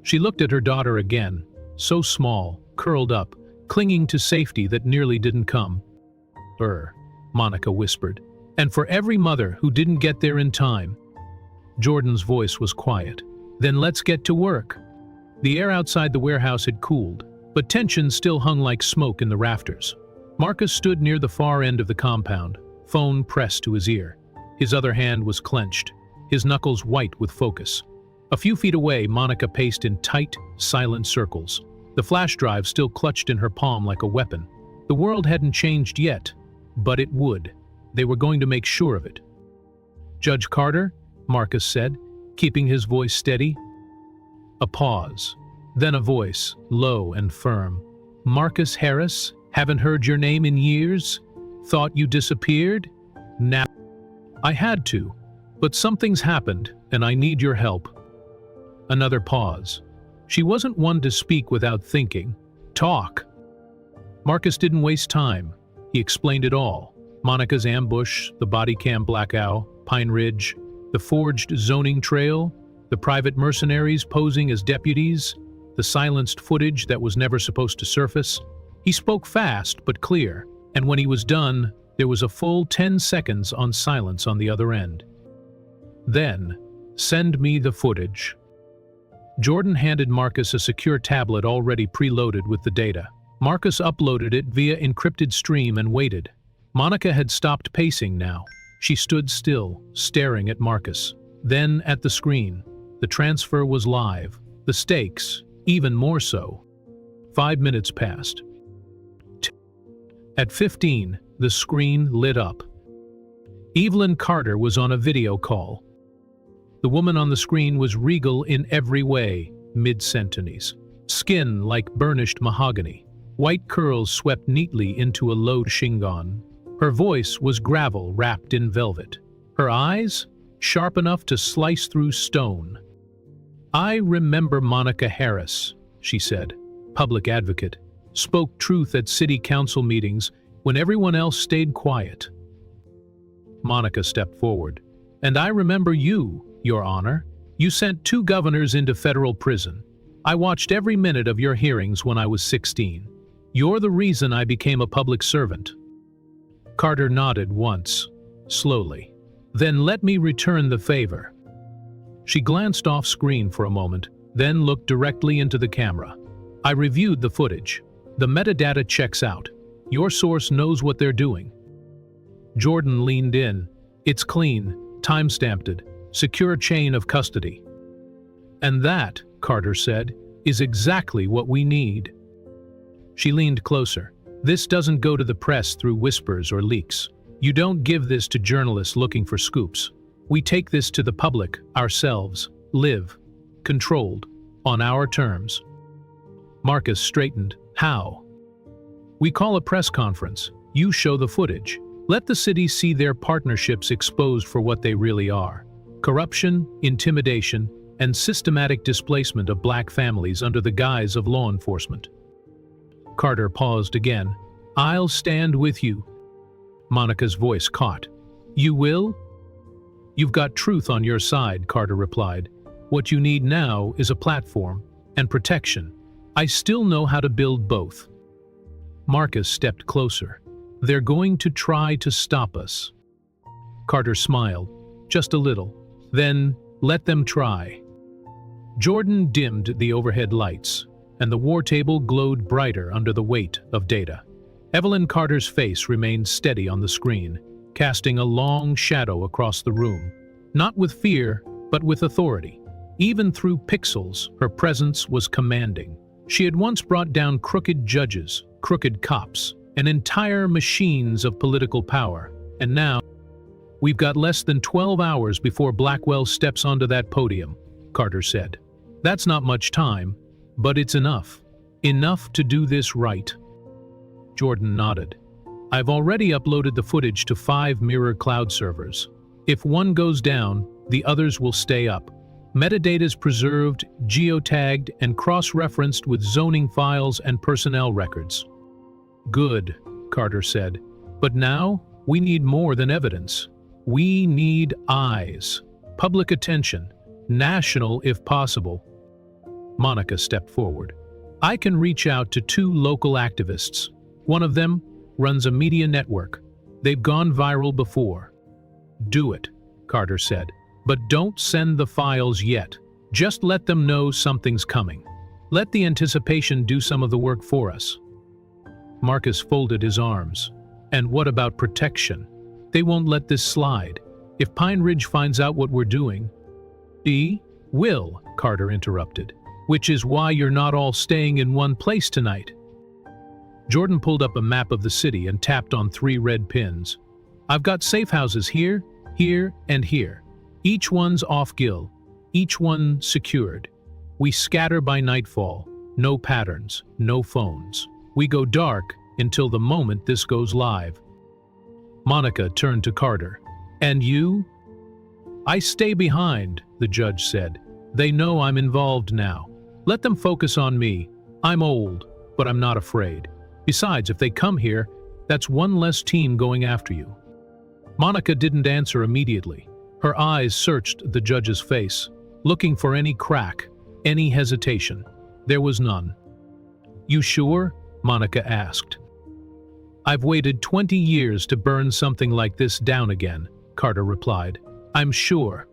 She looked at her daughter again, so small, curled up, clinging to safety that nearly didn't come. Monica whispered. And for every mother who didn't get there in time. Jordan's voice was quiet. Then let's get to work. The air outside the warehouse had cooled, but tension still hung like smoke in the rafters. Marcus stood near the far end of the compound, phone pressed to his ear. His other hand was clenched, his knuckles white with focus. A few feet away, Monica paced in tight, silent circles. The flash drive still clutched in her palm like a weapon. The world hadn't changed yet, but it would. They were going to make sure of it. Judge Carter, Marcus said, keeping his voice steady. A pause, then a voice, low and firm. Marcus Harris, haven't heard your name in years? Thought you disappeared? Now. I had to, but something's happened, and I need your help. Another pause. She wasn't one to speak without thinking. Talk. Marcus didn't waste time. He explained it all. Monica's ambush, the body cam blackout, Pine Ridge, the forged zoning trail, the private mercenaries posing as deputies, the silenced footage that was never supposed to surface. He spoke fast but clear, and when he was done, there was a full 10 seconds on silence on the other end. Then, send me the footage. Jordan handed Marcus a secure tablet already preloaded with the data. Marcus uploaded it via encrypted stream and waited. Monica had stopped pacing now. She stood still, staring at Marcus. Then at the screen. The transfer was live. The stakes, even more so. 5 minutes passed. At 15, the screen lit up. Evelyn Carter was on a video call. The woman on the screen was regal in every way, mid-centuries. Skin like burnished mahogany. White curls swept neatly into a low chignon. Her voice was gravel wrapped in velvet. Her eyes, sharp enough to slice through stone. I remember Monica Harris, she said, public advocate, spoke truth at city council meetings when everyone else stayed quiet. Monica stepped forward. And I remember you, Your Honor. You sent 2 governors into federal prison. I watched every minute of your hearings when I was 16. You're the reason I became a public servant. Carter nodded once, slowly. Then let me return the favor. She glanced off screen for a moment, then looked directly into the camera. I reviewed the footage. The metadata checks out. Your source knows what they're doing. Jordan leaned in. It's clean, time-stamped, secure chain of custody. And that, Carter said, is exactly what we need. She leaned closer. This doesn't go to the press through whispers or leaks. You don't give this to journalists looking for scoops. We take this to the public, ourselves, live, controlled, on our terms. Marcus straightened. How? We call a press conference. You show the footage. Let the city see their partnerships exposed for what they really are. Corruption, intimidation, and systematic displacement of black families under the guise of law enforcement. Carter paused again. I'll stand with you. Monica's voice caught. You will? You've got truth on your side, Carter replied. What you need now is a platform and protection. I still know how to build both. Marcus stepped closer. They're going to try to stop us. Carter smiled, just a little. Then, let them try. Jordan dimmed the overhead lights, and the war table glowed brighter under the weight of data. Evelyn Carter's face remained steady on the screen, casting a long shadow across the room. Not with fear, but with authority. Even through pixels, her presence was commanding. She had once brought down crooked judges, crooked cops, and entire machines of political power. And now, we've got less than 12 hours before Blackwell steps onto that podium, Carter said. That's not much time, but it's enough. Enough to do this right. Jordan nodded. I've already uploaded the footage to 5 mirror cloud servers. If one goes down, the others will stay up. Metadata is preserved, geotagged, and cross-referenced with zoning files and personnel records. Good, Carter said. But now, we need more than evidence. We need eyes, public attention, national if possible. Monica stepped forward. I can reach out to 2 local activists. One of them runs a media network. They've gone viral before. Do it, Carter said. But don't send the files yet. Just let them know something's coming. Let the anticipation do some of the work for us. Marcus folded his arms. And what about protection? They won't let this slide. If Pine Ridge finds out what we're doing... He will, Carter interrupted. Which is why you're not all staying in one place tonight. Jordan pulled up a map of the city and tapped on 3 red pins. I've got safe houses here, here, and here. Each one's off-gill, each one secured. We scatter by nightfall, no patterns, no phones. We go dark until the moment this goes live. Monica turned to Carter. And you? I stay behind, the judge said. They know I'm involved now. Let them focus on me. I'm old, but I'm not afraid. Besides, if they come here, that's one less team going after you. Monica didn't answer immediately. Her eyes searched the judge's face, looking for any crack, any hesitation. There was none. You sure? Monica asked. I've waited 20 years to burn something like this down again, Carter replied. I'm sure.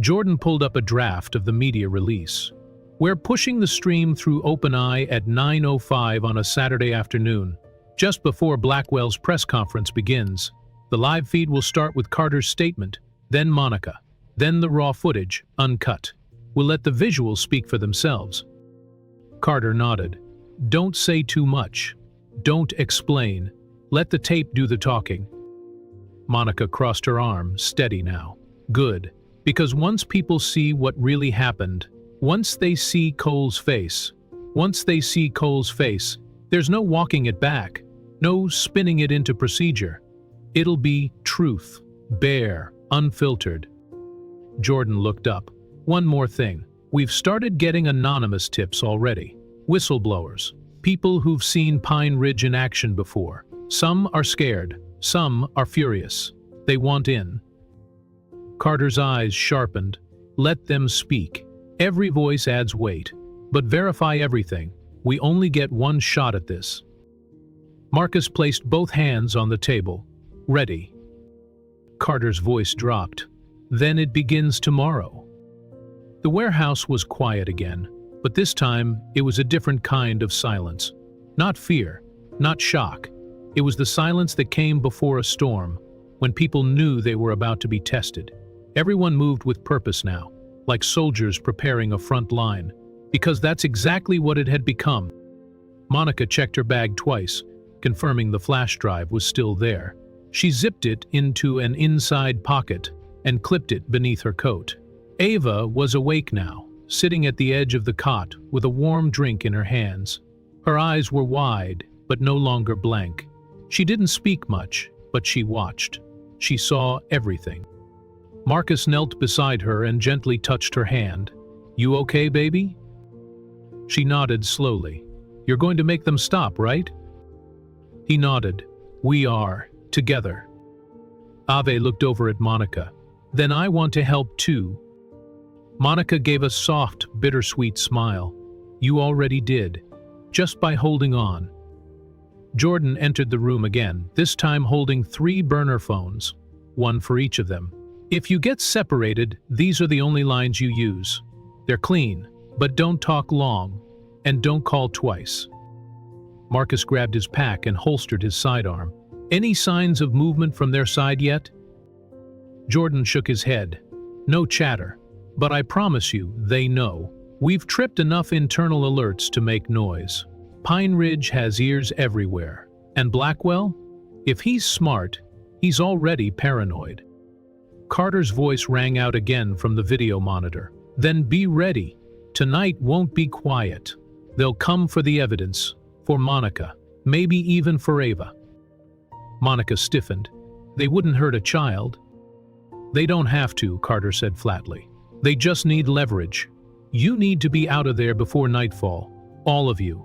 Jordan pulled up a draft of the media release. We're pushing the stream through OpenEye at 9:05 on a Saturday afternoon, just before Blackwell's press conference begins. The live feed will start with Carter's statement, then Monica, then the raw footage, uncut. We'll let the visuals speak for themselves. Carter nodded. Don't say too much. Don't explain. Let the tape do the talking. Monica crossed her arm, steady now. Good, because once people see what really happened, once they see Cole's face, there's no walking it back, no spinning it into procedure. It'll be truth, bare, unfiltered. Jordan looked up. One more thing. We've started getting anonymous tips already. Whistleblowers. People who've seen Pine Ridge in action before. Some are scared. Some are furious. They want in. Carter's eyes sharpened. Let them speak. Every voice adds weight. But verify everything. We only get one shot at this. Marcus placed both hands on the table. Ready. Carter's voice dropped. Then it begins tomorrow. The warehouse was quiet again, but this time it was a different kind of silence. Not fear, not shock. It was the silence that came before a storm, when people knew they were about to be tested. Everyone moved with purpose now, like soldiers preparing a front line, because that's exactly what it had become. Monica checked her bag twice, confirming the flash drive was still there. She zipped it into an inside pocket and clipped it beneath her coat. Ava was awake now, sitting at the edge of the cot with a warm drink in her hands. Her eyes were wide, but no longer blank. She didn't speak much, but she watched. She saw everything. Marcus knelt beside her and gently touched her hand. You okay, baby? She nodded slowly. You're going to make them stop, right? He nodded. We are, together. Ave looked over at Monica. Then I want to help too. Monica gave a soft, bittersweet smile. You already did, just by holding on. Jordan entered the room again, this time holding 3 burner phones, one for each of them. If you get separated, these are the only lines you use. They're clean, but don't talk long, and don't call twice. Marcus grabbed his pack and holstered his sidearm. Any signs of movement from their side yet? Jordan shook his head. No chatter. But I promise you, they know. We've tripped enough internal alerts to make noise. Pine Ridge has ears everywhere. And Blackwell? If he's smart, he's already paranoid. Carter's voice rang out again from the video monitor. Then be ready. Tonight won't be quiet. They'll come for the evidence, for Monica, maybe even for Ava. Monica stiffened. They wouldn't hurt a child. They don't have to, Carter said flatly. They just need leverage. You need to be out of there before nightfall. All of you.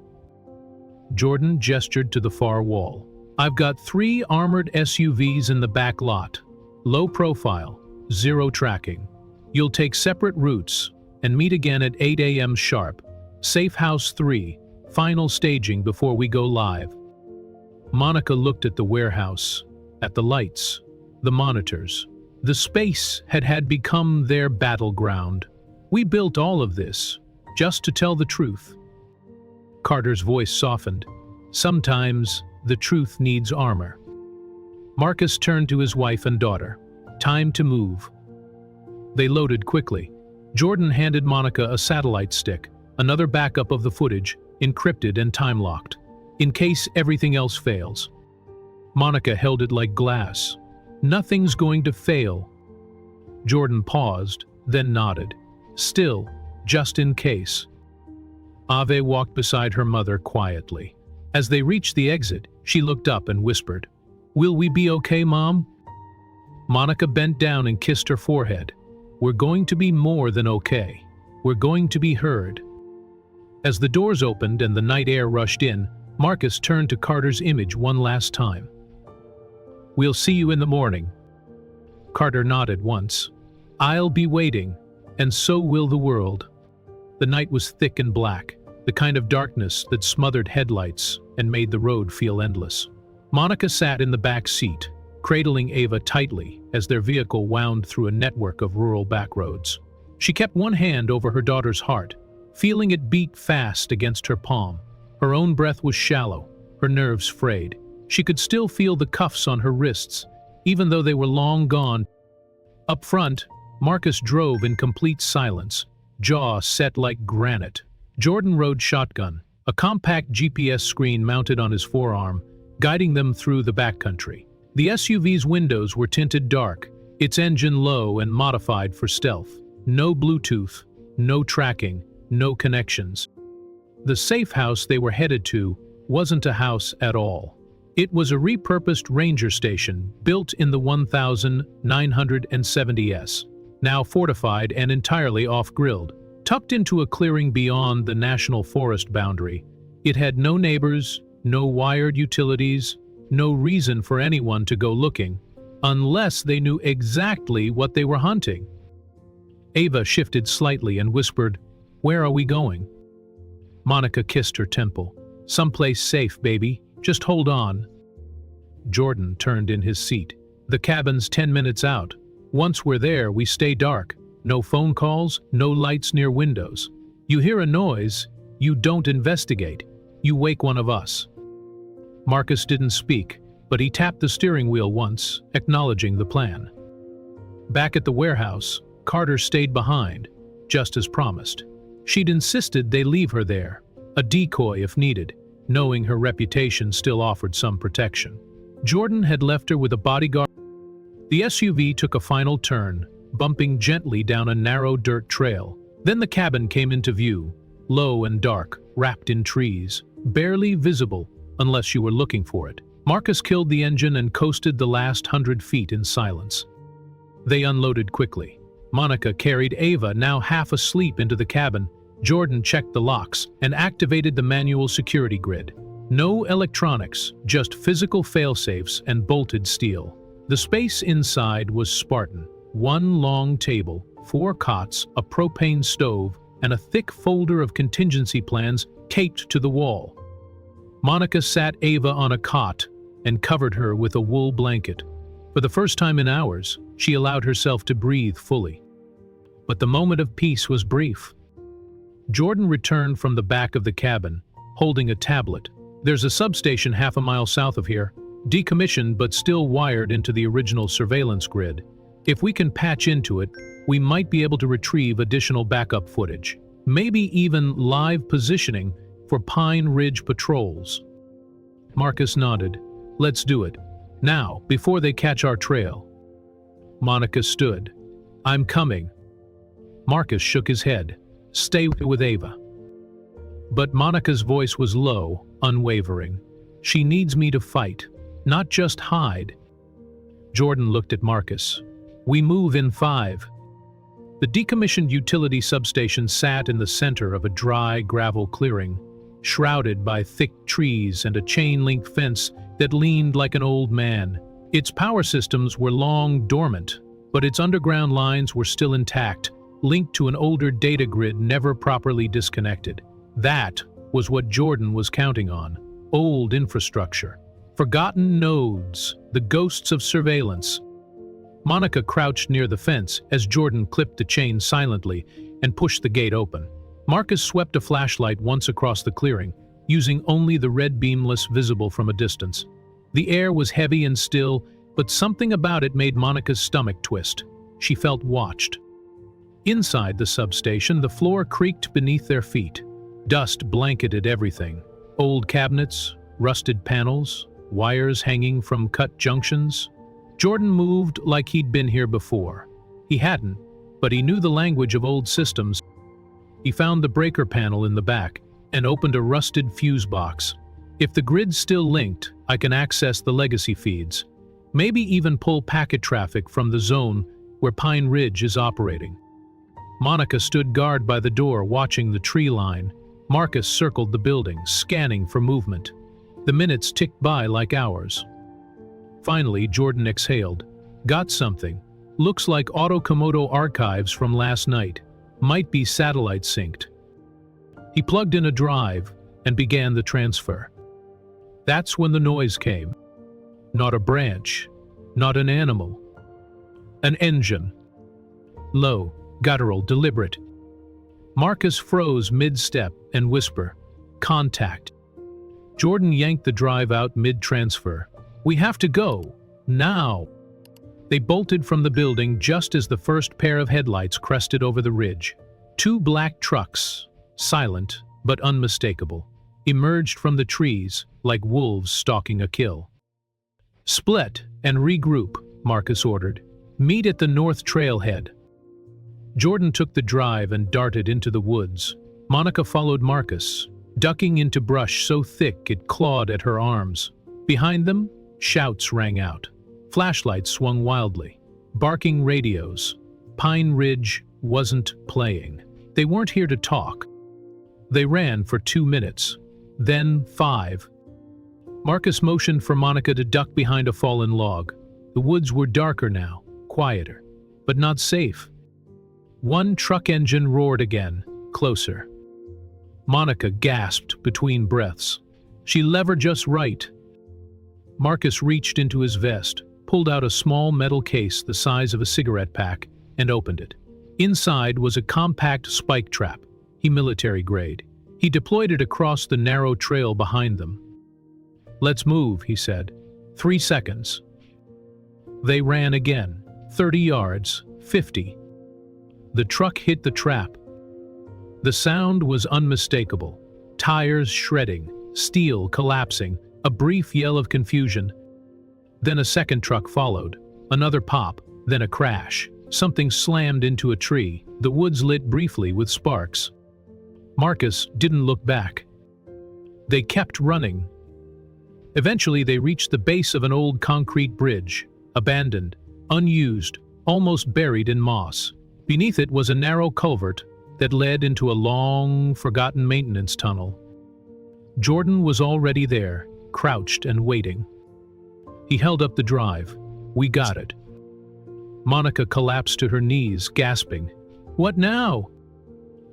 Jordan gestured to the far wall. I've got 3 armored SUVs in the back lot. Low profile, 0 tracking. You'll take separate routes and meet again at 8 a.m. sharp. Safe House 3, final staging before we go live. Monica looked at the warehouse, at the lights, the monitors. The space had become their battleground. We built all of this, just to tell the truth. Carter's voice softened. Sometimes, the truth needs armor. Marcus turned to his wife and daughter. Time to move. They loaded quickly. Jordan handed Monica a satellite stick, another backup of the footage, encrypted and time-locked, in case everything else fails. Monica held it like glass. Nothing's going to fail. Jordan paused, then nodded. Still, just in case. Ave walked beside her mother quietly. As they reached the exit, she looked up and whispered, Will we be okay, Mom? Monica bent down and kissed her forehead. We're going to be more than okay. We're going to be heard. As the doors opened and the night air rushed in, Marcus turned to Carter's image one last time. We'll see you in the morning. Carter nodded once. I'll be waiting, and so will the world. The night was thick and black, the kind of darkness that smothered headlights and made the road feel endless. Monica sat in the back seat, cradling Ava tightly as their vehicle wound through a network of rural backroads. She kept one hand over her daughter's heart, feeling it beat fast against her palm. Her own breath was shallow, her nerves frayed. She could still feel the cuffs on her wrists, even though they were long gone. Up front, Marcus drove in complete silence, jaw set like granite. Jordan rode shotgun, a compact GPS screen mounted on his forearm, guiding them through the backcountry. The SUV's windows were tinted dark, its engine low and modified for stealth. No Bluetooth, no tracking, no connections. The safe house they were headed to wasn't a house at all. It was a repurposed ranger station built in the 1970s, now fortified and entirely off-grid. Tucked into a clearing beyond the national forest boundary, it had no neighbors, no wired utilities, no reason for anyone to go looking, unless they knew exactly what they were hunting. Ava shifted slightly and whispered, "Where are we going?" Monica kissed her temple. "Someplace safe, baby. Just hold on." Jordan turned in his seat. "The cabin's 10 minutes out. Once we're there, we stay dark. No phone calls, no lights near windows. You hear a noise, you don't investigate. You wake one of us." Marcus didn't speak, but he tapped the steering wheel once, acknowledging the plan. Back at the warehouse, Carter stayed behind, just as promised. She'd insisted they leave her there, a decoy if needed, knowing her reputation still offered some protection. Jordan had left her with a bodyguard. The SUV took a final turn, bumping gently down a narrow dirt trail. Then the cabin came into view, low and dark, wrapped in trees, barely visible unless you were looking for it. Marcus killed the engine and coasted the last 100 feet in silence. They unloaded quickly. Monica carried Ava, now half asleep, into the cabin. Jordan checked the locks and activated the manual security grid. No electronics, just physical failsafes and bolted steel. The space inside was Spartan. One long table, 4 cots, a propane stove, and a thick folder of contingency plans taped to the wall. Monica sat Ava on a cot and covered her with a wool blanket. For the first time in hours, she allowed herself to breathe fully. But the moment of peace was brief. Jordan returned from the back of the cabin, holding a tablet. "There's a substation half a mile south of here, decommissioned but still wired into the original surveillance grid. If we can patch into it, we might be able to retrieve additional backup footage, maybe even live positioning for Pine Ridge patrols." Marcus nodded. "Let's do it. Now, before they catch our trail." Monica stood. "I'm coming." Marcus shook his head. "Stay with Ava." But Monica's voice was low, unwavering. "She needs me to fight, not just hide." Jordan looked at Marcus. "We move in 5. The decommissioned utility substation sat in the center of a dry gravel clearing, shrouded by thick trees and a chain-link fence that leaned like an old man. Its power systems were long dormant, but its underground lines were still intact, linked to an older data grid never properly disconnected. That was what Jordan was counting on. Old infrastructure. Forgotten nodes, the ghosts of surveillance. Monica crouched near the fence as Jordan clipped the chain silently and pushed the gate open. Marcus swept a flashlight once across the clearing, using only the red beamless visible from a distance. The air was heavy and still, but something about it made Monica's stomach twist. She felt watched. Inside the substation, the floor creaked beneath their feet. Dust blanketed everything. Old cabinets, rusted panels, wires hanging from cut junctions. Jordan moved like he'd been here before. He hadn't, but he knew the language of old systems. He found the breaker panel in the back and opened a rusted fuse box. "If the grid's still linked, I can access the legacy feeds." Maybe even pull packet traffic from the zone where Pine Ridge is operating. Monica stood guard by the door, watching the tree line. Marcus circled the building, scanning for movement. The minutes ticked by like hours. Finally, Jordan exhaled. Got something. Looks like Autokomodo archives from last night. Might be satellite synced. He plugged in a drive and began the transfer. That's when the noise came. Not a branch, not an animal. An engine. Low, guttural, deliberate. Marcus froze mid-step and whisper, "Contact." Jordan yanked the drive out mid-transfer. "We have to go. Now." They bolted from the building just as the first pair of headlights crested over the ridge. Two black trucks, silent but unmistakable, emerged from the trees like wolves stalking a kill. "Split and regroup," Marcus ordered. "Meet at the north trailhead." Jordan took the drive and darted into the woods. Monica followed Marcus, ducking into brush so thick it clawed at her arms. Behind them, shouts rang out. Flashlights swung wildly. Barking radios. Pine Ridge wasn't playing. They weren't here to talk. They ran for 2 minutes. Then 5. Marcus motioned for Monica to duck behind a fallen log. The woods were darker now, quieter, but not safe. One truck engine roared again, closer. Monica gasped between breaths. She levered just right. Marcus reached into his vest, pulled out a small metal case the size of a cigarette pack, and opened it. Inside was a compact spike trap, military grade. He deployed it across the narrow trail behind them. "Let's move," he said. 3 seconds. They ran again. 30 yards, 50. The truck hit the trap. The sound was unmistakable. Tires shredding, steel collapsing, a brief yell of confusion. Then a second truck followed. Another pop, then a crash. Something slammed into a tree. The woods lit briefly with sparks. Marcus didn't look back. They kept running. Eventually they reached the base of an old concrete bridge, abandoned, unused, almost buried in moss. Beneath it was a narrow culvert that led into a long, forgotten maintenance tunnel. Jordan was already there, crouched and waiting. He held up the drive. "We got it." Monica collapsed to her knees, gasping. "What now?"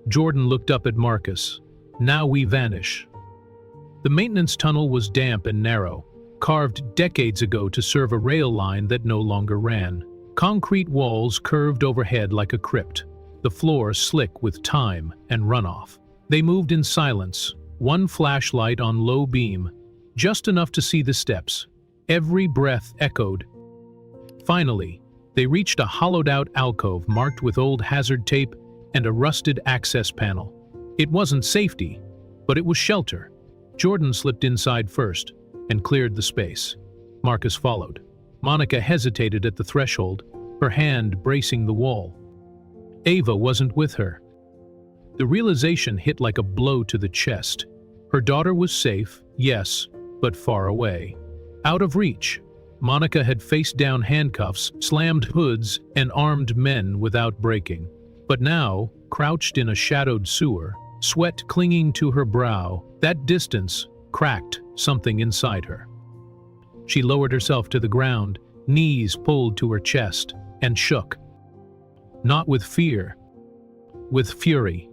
Jordan looked up at Marcus. "Now we vanish." The maintenance tunnel was damp and narrow, carved decades ago to serve a rail line that no longer ran. Concrete walls curved overhead like a crypt, the floor slick with time and runoff. They moved in silence, one flashlight on low beam, just enough to see the steps. Every breath echoed. Finally, they reached a hollowed-out alcove marked with old hazard tape and a rusted access panel. It wasn't safety, but it was shelter. Jordan slipped inside first and cleared the space. Marcus followed. Monica hesitated at the threshold, her hand bracing the wall. Ava wasn't with her. The realization hit like a blow to the chest. Her daughter was safe, yes, but far away. Out of reach. Monica had faced down handcuffs, slammed hoods, and armed men without breaking. But now, crouched in a shadowed sewer, sweat clinging to her brow, that distance cracked something inside her. She lowered herself to the ground, knees pulled to her chest, and shook. Not with fear, with fury.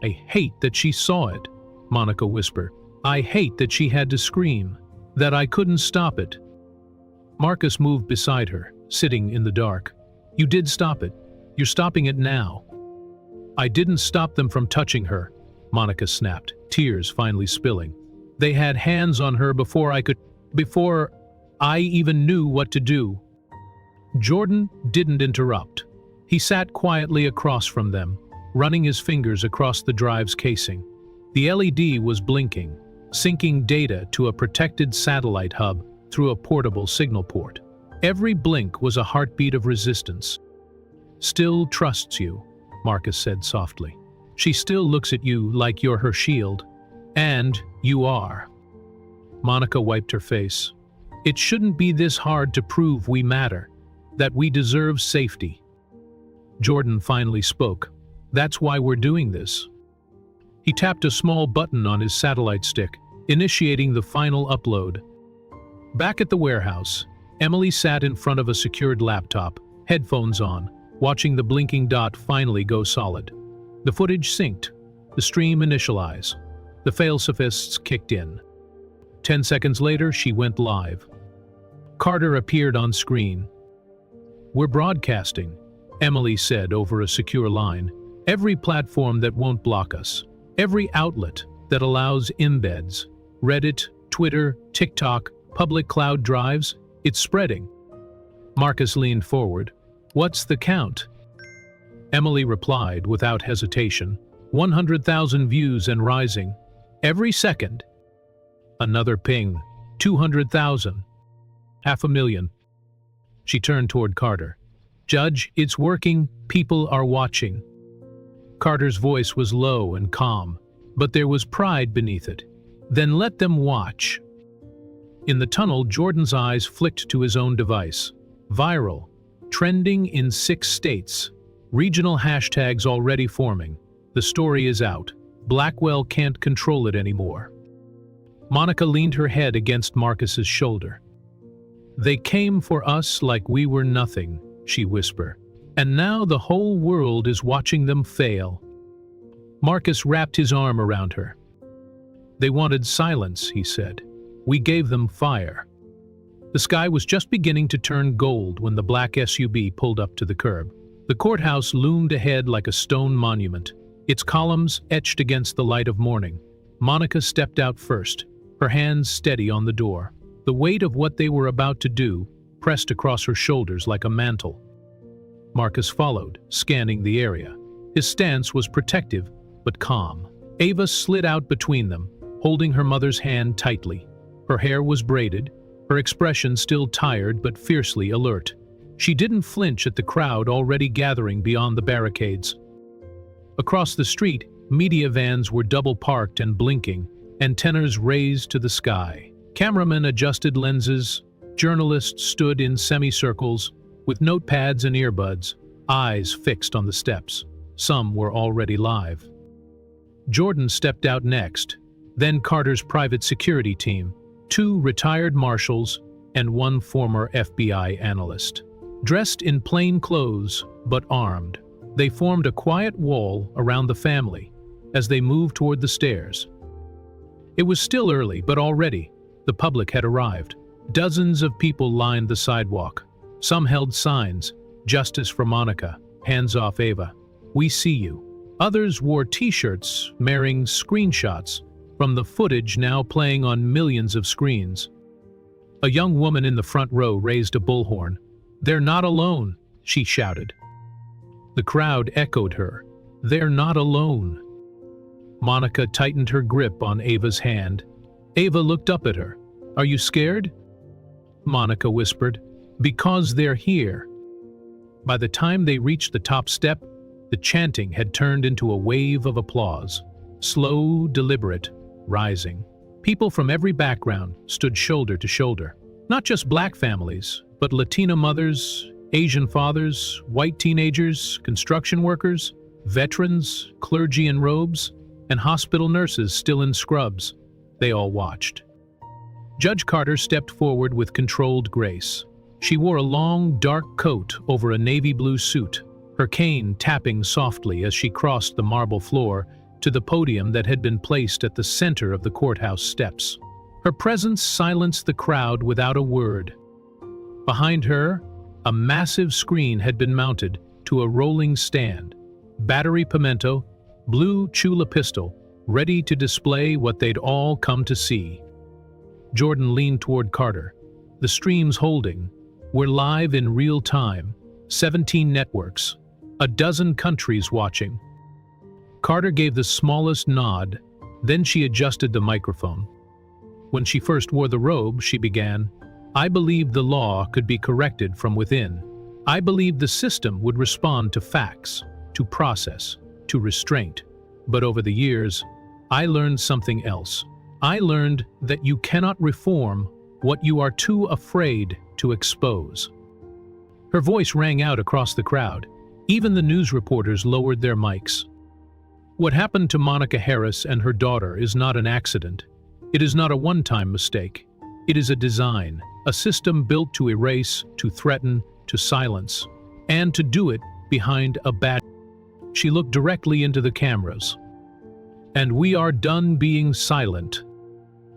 "I hate that she saw it," Monica whispered. "I hate that she had to scream, that I couldn't stop it." Marcus moved beside her, sitting in the dark. "You did stop it. You're stopping it now." "I didn't stop them from touching her," Monica snapped, tears finally spilling. "They had hands on her before I even knew what to do." Jordan didn't interrupt. He sat quietly across from them, running his fingers across the drive's casing. The LED was blinking, syncing data to a protected satellite hub through a portable signal port. Every blink was a heartbeat of resistance. "Still trusts you," Marcus said softly. "She still looks at you like you're her shield. And you are." Monica wiped her face. It shouldn't be this hard to prove we matter, that we deserve safety. Jordan finally spoke. That's why we're doing this. He tapped a small button on his satellite stick, initiating the final upload. Back at the warehouse, Emily sat in front of a secured laptop, headphones on, watching the blinking dot finally go solid. The footage synced, the stream initialize. The fail-safists kicked in. 10 seconds later, she went live. Carter appeared on screen. "We're broadcasting," Emily said over a secure line. "Every platform that won't block us. Every outlet that allows embeds. Reddit, Twitter, TikTok, public cloud drives. It's spreading." Marcus leaned forward. "What's the count?" Emily replied without hesitation. 100,000 views and rising. Every second. Another ping. 200,000. 500,000. She turned toward Carter. "Judge, it's working. People are watching." Carter's voice was low and calm, but there was pride beneath it. "Then let them watch." In the tunnel, Jordan's eyes flicked to his own device. Viral. Trending in 6 states. Regional hashtags already forming. The story is out. Blackwell can't control it anymore. Monica leaned her head against Marcus's shoulder. "They came for us like we were nothing," she whispered. "And now the whole world is watching them fail." Marcus wrapped his arm around her. "They wanted silence," he said. "We gave them fire." The sky was just beginning to turn gold when the black SUV pulled up to the curb. The courthouse loomed ahead like a stone monument, its columns etched against the light of morning. Monica stepped out first, her hands steady on the door. The weight of what they were about to do pressed across her shoulders like a mantle. Marcus followed, scanning the area. His stance was protective, but calm. Ava slid out between them, holding her mother's hand tightly. Her hair was braided, her expression still tired but fiercely alert. She didn't flinch at the crowd already gathering beyond the barricades. Across the street, media vans were double-parked and blinking, antennas raised to the sky. Cameramen adjusted lenses, journalists stood in semicircles, with notepads and earbuds, eyes fixed on the steps. Some were already live. Jordan stepped out next, then Carter's private security team, 2 retired marshals and 1 former FBI analyst. Dressed in plain clothes, but armed, they formed a quiet wall around the family as they moved toward the stairs. It was still early, but already the public had arrived. Dozens of people lined the sidewalk. Some held signs, "Justice for Monica," "Hands off Ava," "We see you." Others wore t-shirts bearing screenshots from the footage now playing on millions of screens. A young woman in the front row raised a bullhorn. "They're not alone," she shouted. The crowd echoed her. "They're not alone." Monica tightened her grip on Ava's hand. Ava looked up at her. "Are you scared?" Monica whispered. "Because they're here." By the time they reached the top step, the chanting had turned into a wave of applause. Slow, deliberate, rising. People from every background stood shoulder to shoulder. Not just black families, but Latina mothers, Asian fathers, white teenagers, construction workers, veterans, clergy in robes, and hospital nurses still in scrubs. They all watched. Judge Carter stepped forward with controlled grace. She wore a long, dark coat over a navy blue suit, her cane tapping softly as she crossed the marble floor to the podium that had been placed at the center of the courthouse steps. Her presence silenced the crowd without a word. Behind her, a massive screen had been mounted to a rolling stand. Battery pimento, blue Chula pistol, ready to display what they'd all come to see. Jordan leaned toward Carter. The stream's holding. We're live in real time. 17 networks. A dozen countries watching. Carter gave the smallest nod, then she adjusted the microphone. When she first wore the robe, she began, "I believed the law could be corrected from within. I believed the system would respond to facts, to process, to restraint. But over the years, I learned something else. I learned that you cannot reform what you are too afraid to expose." Her voice rang out across the crowd. Even the news reporters lowered their mics. What happened to Monica Harris and her daughter is not an accident. It is not a one-time mistake. It is a design, a system built to erase, to threaten, to silence, and to do it behind a badge. She looked directly into the cameras. "And we are done being silent."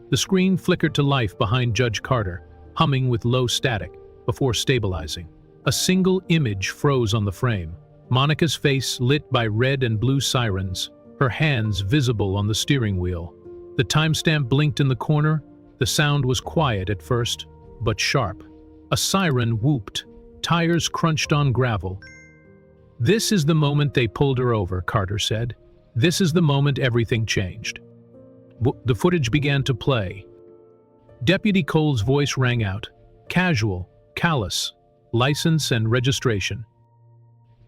The screen flickered to life behind Judge Carter, humming with low static, before stabilizing. A single image froze on the frame. Monica's face lit by red and blue sirens, her hands visible on the steering wheel. The timestamp blinked in the corner. The sound was quiet at first, but sharp. A siren whooped. Tires crunched on gravel. "This is the moment they pulled her over," Carter said. "This is the moment everything changed." The footage began to play. Deputy Cole's voice rang out. Casual, callous, license and registration.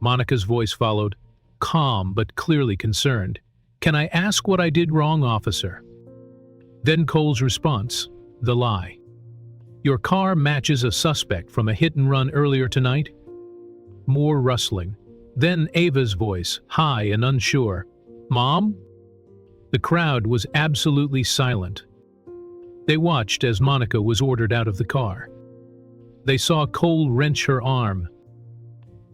Monica's voice followed, calm but clearly concerned. "Can I ask what I did wrong, officer?" Then Cole's response, the lie. "Your car matches a suspect from a hit-and-run earlier tonight?" More rustling. Then Ava's voice, high and unsure. "Mom?" The crowd was absolutely silent. They watched as Monica was ordered out of the car. They saw Cole wrench her arm.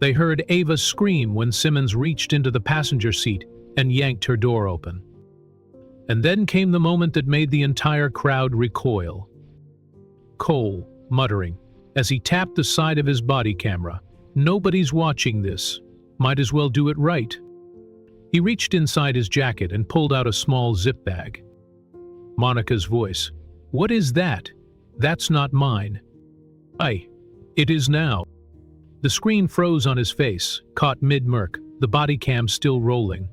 They heard Ava scream when Simmons reached into the passenger seat and yanked her door open. And then came the moment that made the entire crowd recoil. Cole, muttering, as he tapped the side of his body camera, "Nobody's watching this. Might as well do it right." He reached inside his jacket and pulled out a small zip bag. Monica's voice, "What is that? That's not mine." It is now." The screen froze on his face, caught mid-murk, the body cam still rolling.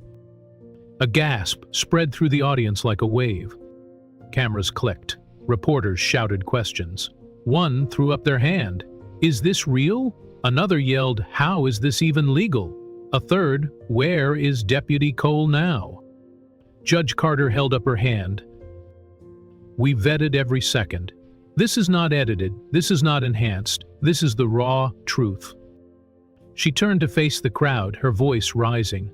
A gasp spread through the audience like a wave. Cameras clicked. Reporters shouted questions. One threw up their hand. "Is this real?" Another yelled, "How is this even legal?" A third, "Where is Deputy Cole now?" Judge Carter held up her hand. "We vetted every second. This is not edited, this is not enhanced, this is the raw truth." She turned to face the crowd, her voice rising.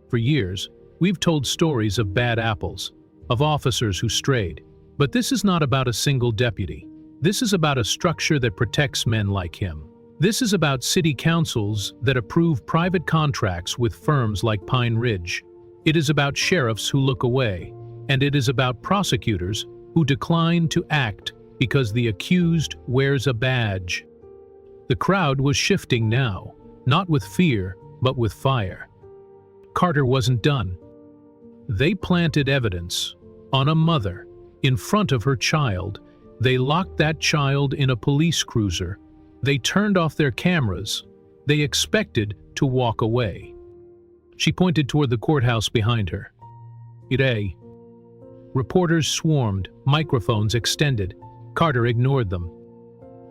"For years, we've told stories of bad apples, of officers who strayed. But this is not about a single deputy. This is about a structure that protects men like him. This is about city councils that approve private contracts with firms like Pine Ridge. It is about sheriffs who look away, and it is about prosecutors who decline to act because the accused wears a badge." The crowd was shifting now, not with fear, but with fire. Carter wasn't done. They planted evidence on a mother in front of her child. They locked that child in a police cruiser. They turned off their cameras. They expected to walk away. She pointed toward the courthouse behind her. "Ire." Reporters swarmed, microphones extended. Carter ignored them.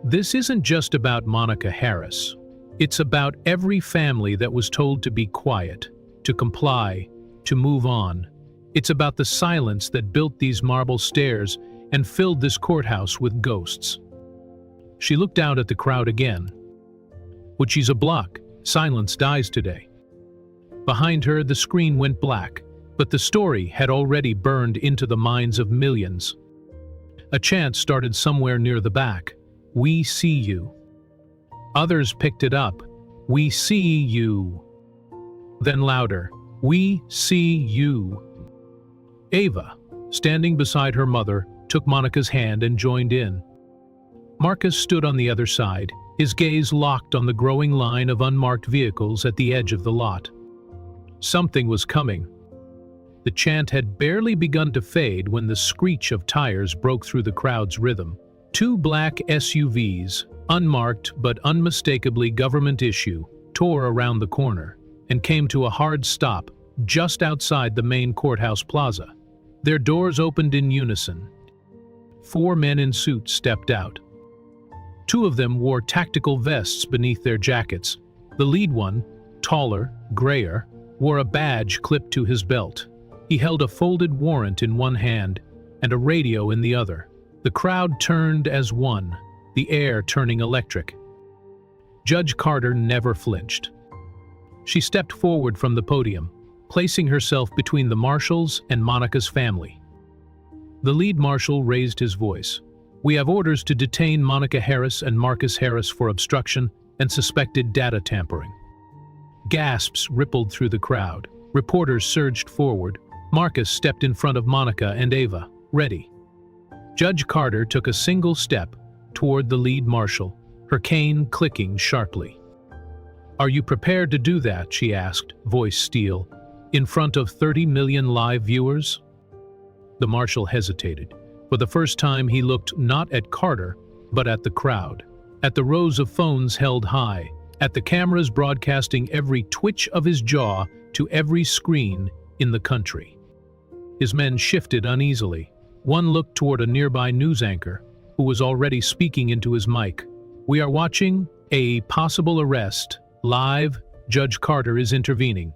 "This isn't just about Monica Harris. It's about every family that was told to be quiet, to comply, to move on. It's about the silence that built these marble stairs and filled this courthouse with ghosts." She looked out at the crowd again. "But she's a block. Silence dies today." Behind her, the screen went black, but the story had already burned into the minds of millions. A chant started somewhere near the back. "We see you." Others picked it up. "We see you." Then louder. "We see you." Ava, standing beside her mother, took Monica's hand and joined in. Marcus stood on the other side, his gaze locked on the growing line of unmarked vehicles at the edge of the lot. Something was coming. The chant had barely begun to fade when the screech of tires broke through the crowd's rhythm. Two black SUVs, unmarked but unmistakably government issue, tore around the corner and came to a hard stop just outside the main courthouse plaza. Their doors opened in unison. 4 men in suits stepped out. 2 of them wore tactical vests beneath their jackets. The lead one, taller, grayer, wore a badge clipped to his belt. He held a folded warrant in one hand and a radio in the other. The crowd turned as one, the air turning electric. Judge Carter never flinched. She stepped forward from the podium, placing herself between the marshals and Monica's family. The lead marshal raised his voice. "We have orders to detain Monica Harris and Marcus Harris for obstruction and suspected data tampering." Gasps rippled through the crowd. Reporters surged forward. Marcus stepped in front of Monica and Ava, ready. Judge Carter took a single step toward the lead marshal, her cane clicking sharply. "Are you prepared to do that?" she asked, voice steel, "in front of 30 million live viewers?" The marshal hesitated. For the first time he looked not at Carter, but at the crowd, at the rows of phones held high, at the cameras broadcasting every twitch of his jaw to every screen in the country. His men shifted uneasily. One looked toward a nearby news anchor, who was already speaking into his mic. "We are watching a possible arrest. Live, Judge Carter is intervening."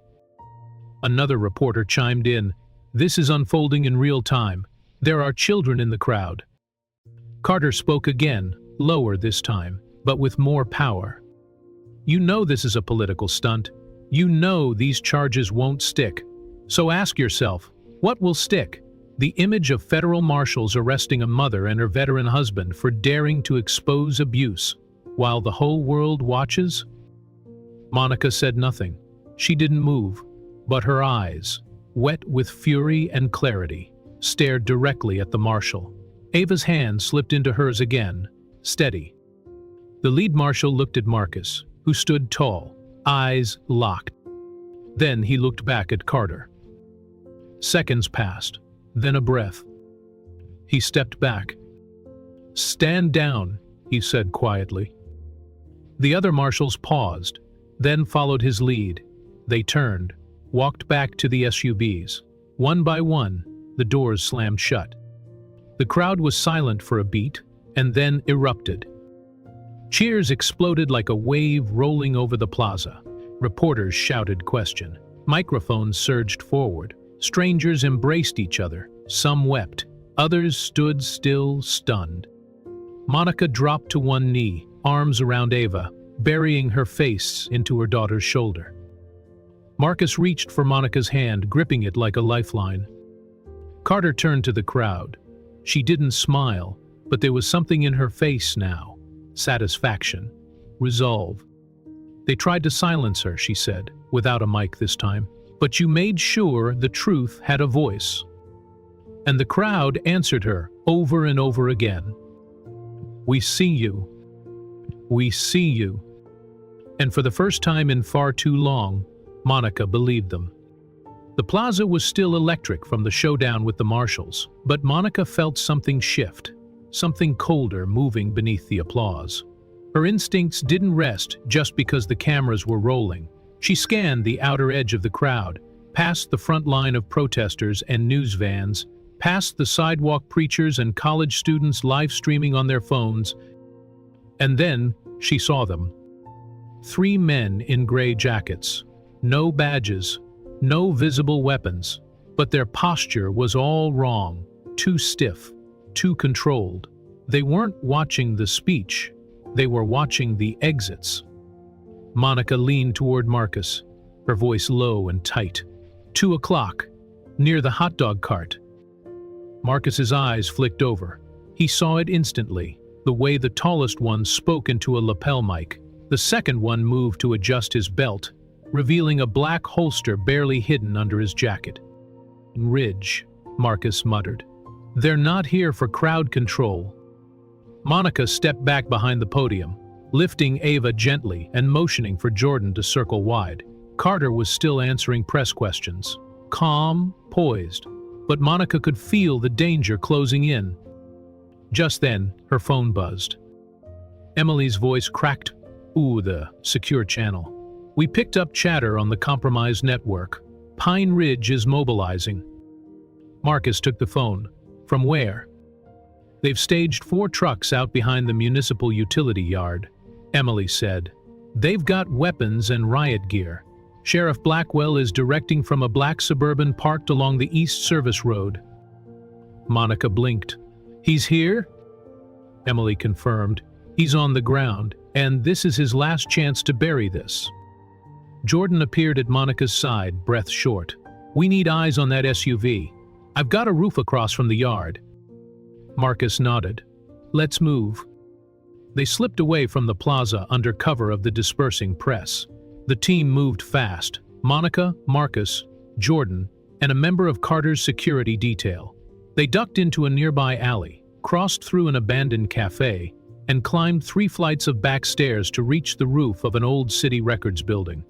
Another reporter chimed in. "This is unfolding in real time. There are children in the crowd." Carter spoke again, lower this time, but with more power. "You know this is a political stunt. You know these charges won't stick. So ask yourself, what will stick? The image of federal marshals arresting a mother and her veteran husband for daring to expose abuse, while the whole world watches?" Monica said nothing. She didn't move, but her eyes, wet with fury and clarity, stared directly at the marshal. Ava's hand slipped into hers again, steady. The lead marshal looked at Marcus, who stood tall, eyes locked. Then he looked back at Carter. Seconds passed, then a breath. He stepped back. "Stand down," he said quietly. The other marshals paused, then followed his lead. They turned, walked back to the SUVs. One by one, the doors slammed shut. The crowd was silent for a beat, and then erupted. Cheers exploded like a wave rolling over the plaza. Reporters shouted question. Microphones surged forward. Strangers embraced each other. Some wept. Others stood still, stunned. Monica dropped to one knee, arms around Ava, burying her face into her daughter's shoulder. Marcus reached for Monica's hand, gripping it like a lifeline. Carter turned to the crowd. She didn't smile, but there was something in her face now. Satisfaction. Resolve. "They tried to silence her," she said, without a mic this time. "But you made sure the truth had a voice." And the crowd answered her over and over again. "We see you. We see you." And for the first time in far too long, Monica believed them. The plaza was still electric from the showdown with the marshals, but Monica felt something shift, something colder moving beneath the applause. Her instincts didn't rest just because the cameras were rolling. She scanned the outer edge of the crowd, past the front line of protesters and news vans, past the sidewalk preachers and college students live streaming on their phones, and then she saw them. 3 men in gray jackets. No badges, no visible weapons, but their posture was all wrong, too stiff, too controlled. They weren't watching the speech, they were watching the exits. Monica leaned toward Marcus, her voice low and tight. 2 o'clock, near the hot dog cart. Marcus's eyes flicked over. He saw it instantly, the way the tallest one spoke into a lapel mic. The second one moved to adjust his belt, revealing a black holster barely hidden under his jacket. "Ridge," Marcus muttered. "They're not here for crowd control." Monica stepped back behind the podium, lifting Ava gently and motioning for Jordan to circle wide. Carter was still answering press questions, calm, poised, but Monica could feel the danger closing in. Just then, her phone buzzed. Emily's voice cracked. "Ooh, the secure channel. We picked up chatter on the compromised network. Pine Ridge is mobilizing." Marcus took the phone. "From where?" "They've staged 4 trucks out behind the municipal utility yard," Emily said. "They've got weapons and riot gear. Sheriff Blackwell is directing from a black Suburban parked along the East Service Road." Monica blinked. "He's here?" Emily confirmed. He's on the ground, and this is his last chance to bury this. Jordan appeared at Monica's side, breath short. We need eyes on that SUV. I've got a roof across from the yard. Marcus nodded. Let's move. They slipped away from the plaza under cover of the dispersing press. The team moved fast. Monica, Marcus, Jordan, and a member of Carter's security detail. They ducked into a nearby alley, crossed through an abandoned cafe, and climbed 3 flights of back stairs to reach the roof of an old city records building.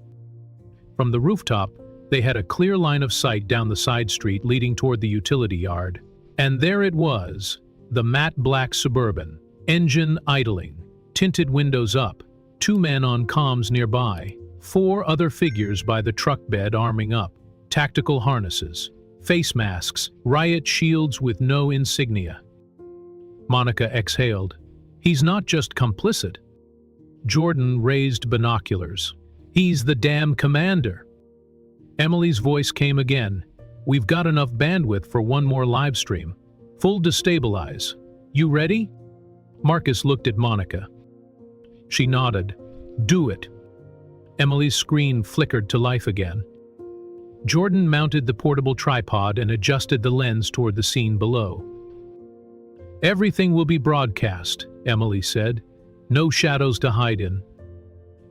From the rooftop, they had a clear line of sight down the side street leading toward the utility yard. And there it was, the matte black Suburban, engine idling, tinted windows up, 2 men on comms nearby, 4 other figures by the truck bed arming up, tactical harnesses, face masks, riot shields with no insignia. Monica exhaled. He's not just complicit. Jordan raised binoculars. He's the damn commander. Emily's voice came again. We've got enough bandwidth for one more live stream. Full destabilize. You ready? Marcus looked at Monica. She nodded. Do it. Emily's screen flickered to life again. Jordan mounted the portable tripod and adjusted the lens toward the scene below. Everything will be broadcast, Emily said. No shadows to hide in.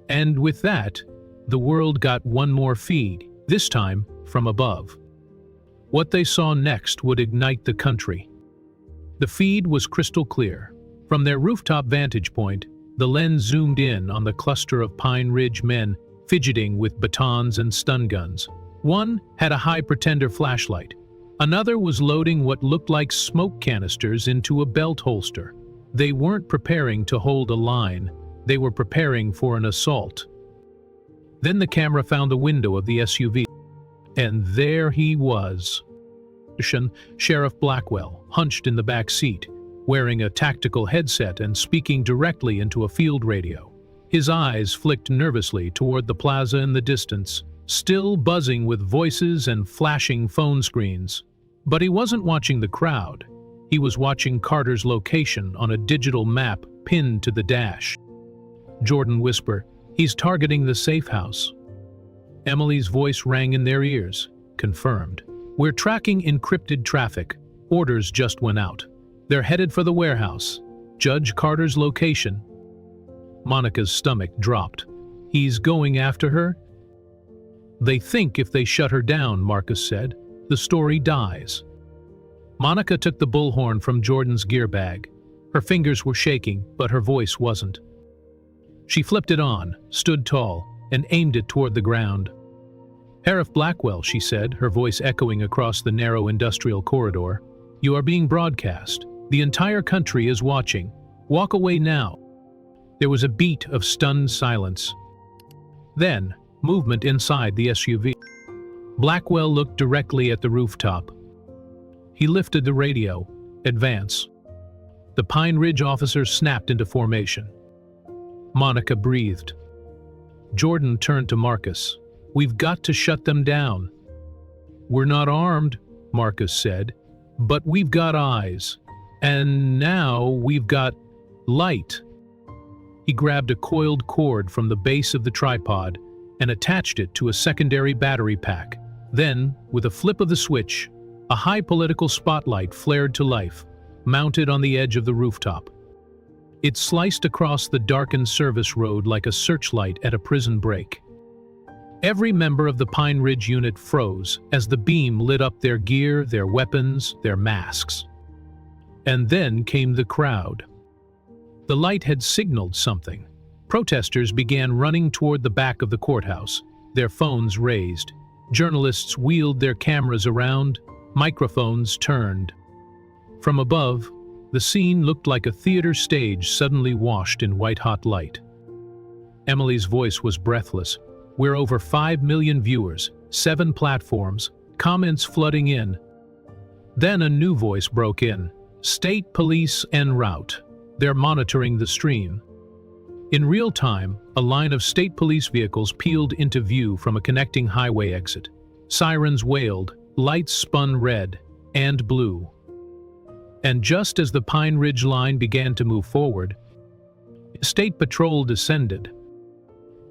And with that, the world got one more feed, this time from above. What they saw next would ignite the country. The feed was crystal clear. From their rooftop vantage point, the lens zoomed in on the cluster of Pine Ridge men fidgeting with batons and stun guns. One had a high pretender flashlight. Another was loading what looked like smoke canisters into a belt holster. They weren't preparing to hold a line. They were preparing for an assault. Then the camera found the window of the SUV. And there he was. Sheriff Blackwell, hunched in the back seat, wearing a tactical headset and speaking directly into a field radio. His eyes flicked nervously toward the plaza in the distance, still buzzing with voices and flashing phone screens. But he wasn't watching the crowd. He was watching Carter's location on a digital map pinned to the dash. Jordan whispered, "He's targeting the safe house." Emily's voice rang in their ears. Confirmed. "We're tracking encrypted traffic. Orders just went out. They're headed for the warehouse. Judge Carter's location." Monica's stomach dropped. "He's going after her?" "They think if they shut her down," Marcus said, "the story dies." Monica took the bullhorn from Jordan's gear bag. Her fingers were shaking, but her voice wasn't. She flipped it on, stood tall, and aimed it toward the ground. "Sheriff Blackwell," she said, her voice echoing across the narrow industrial corridor, "you are being broadcast. The entire country is watching. Walk away now." There was a beat of stunned silence. Then, movement inside the SUV. Blackwell looked directly at the rooftop. He lifted the radio. Advance. The Pine Ridge officers snapped into formation. Monica breathed. Jordan turned to Marcus. "We've got to shut them down." "We're not armed," Marcus said, "but we've got eyes. And now we've got light." He grabbed a coiled cord from the base of the tripod and attached it to a secondary battery pack. Then, with a flip of the switch, a high political spotlight flared to life, mounted on the edge of the rooftop. It sliced across the darkened service road like a searchlight at a prison break. Every member of the Pine Ridge unit froze as the beam lit up their gear, their weapons, their masks. And then came the crowd. The light had signaled something. Protesters began running toward the back of the courthouse, their phones raised. Journalists wheeled their cameras around, microphones turned. From above, the scene looked like a theater stage suddenly washed in white-hot light. Emily's voice was breathless. "We're over 5 million viewers, 7 platforms, comments flooding in." Then a new voice broke in. "State police en route. They're monitoring the stream." In real time, a line of state police vehicles peeled into view from a connecting highway exit. Sirens wailed, lights spun red and blue. And just as the Pine Ridge line began to move forward, a state patrol descended.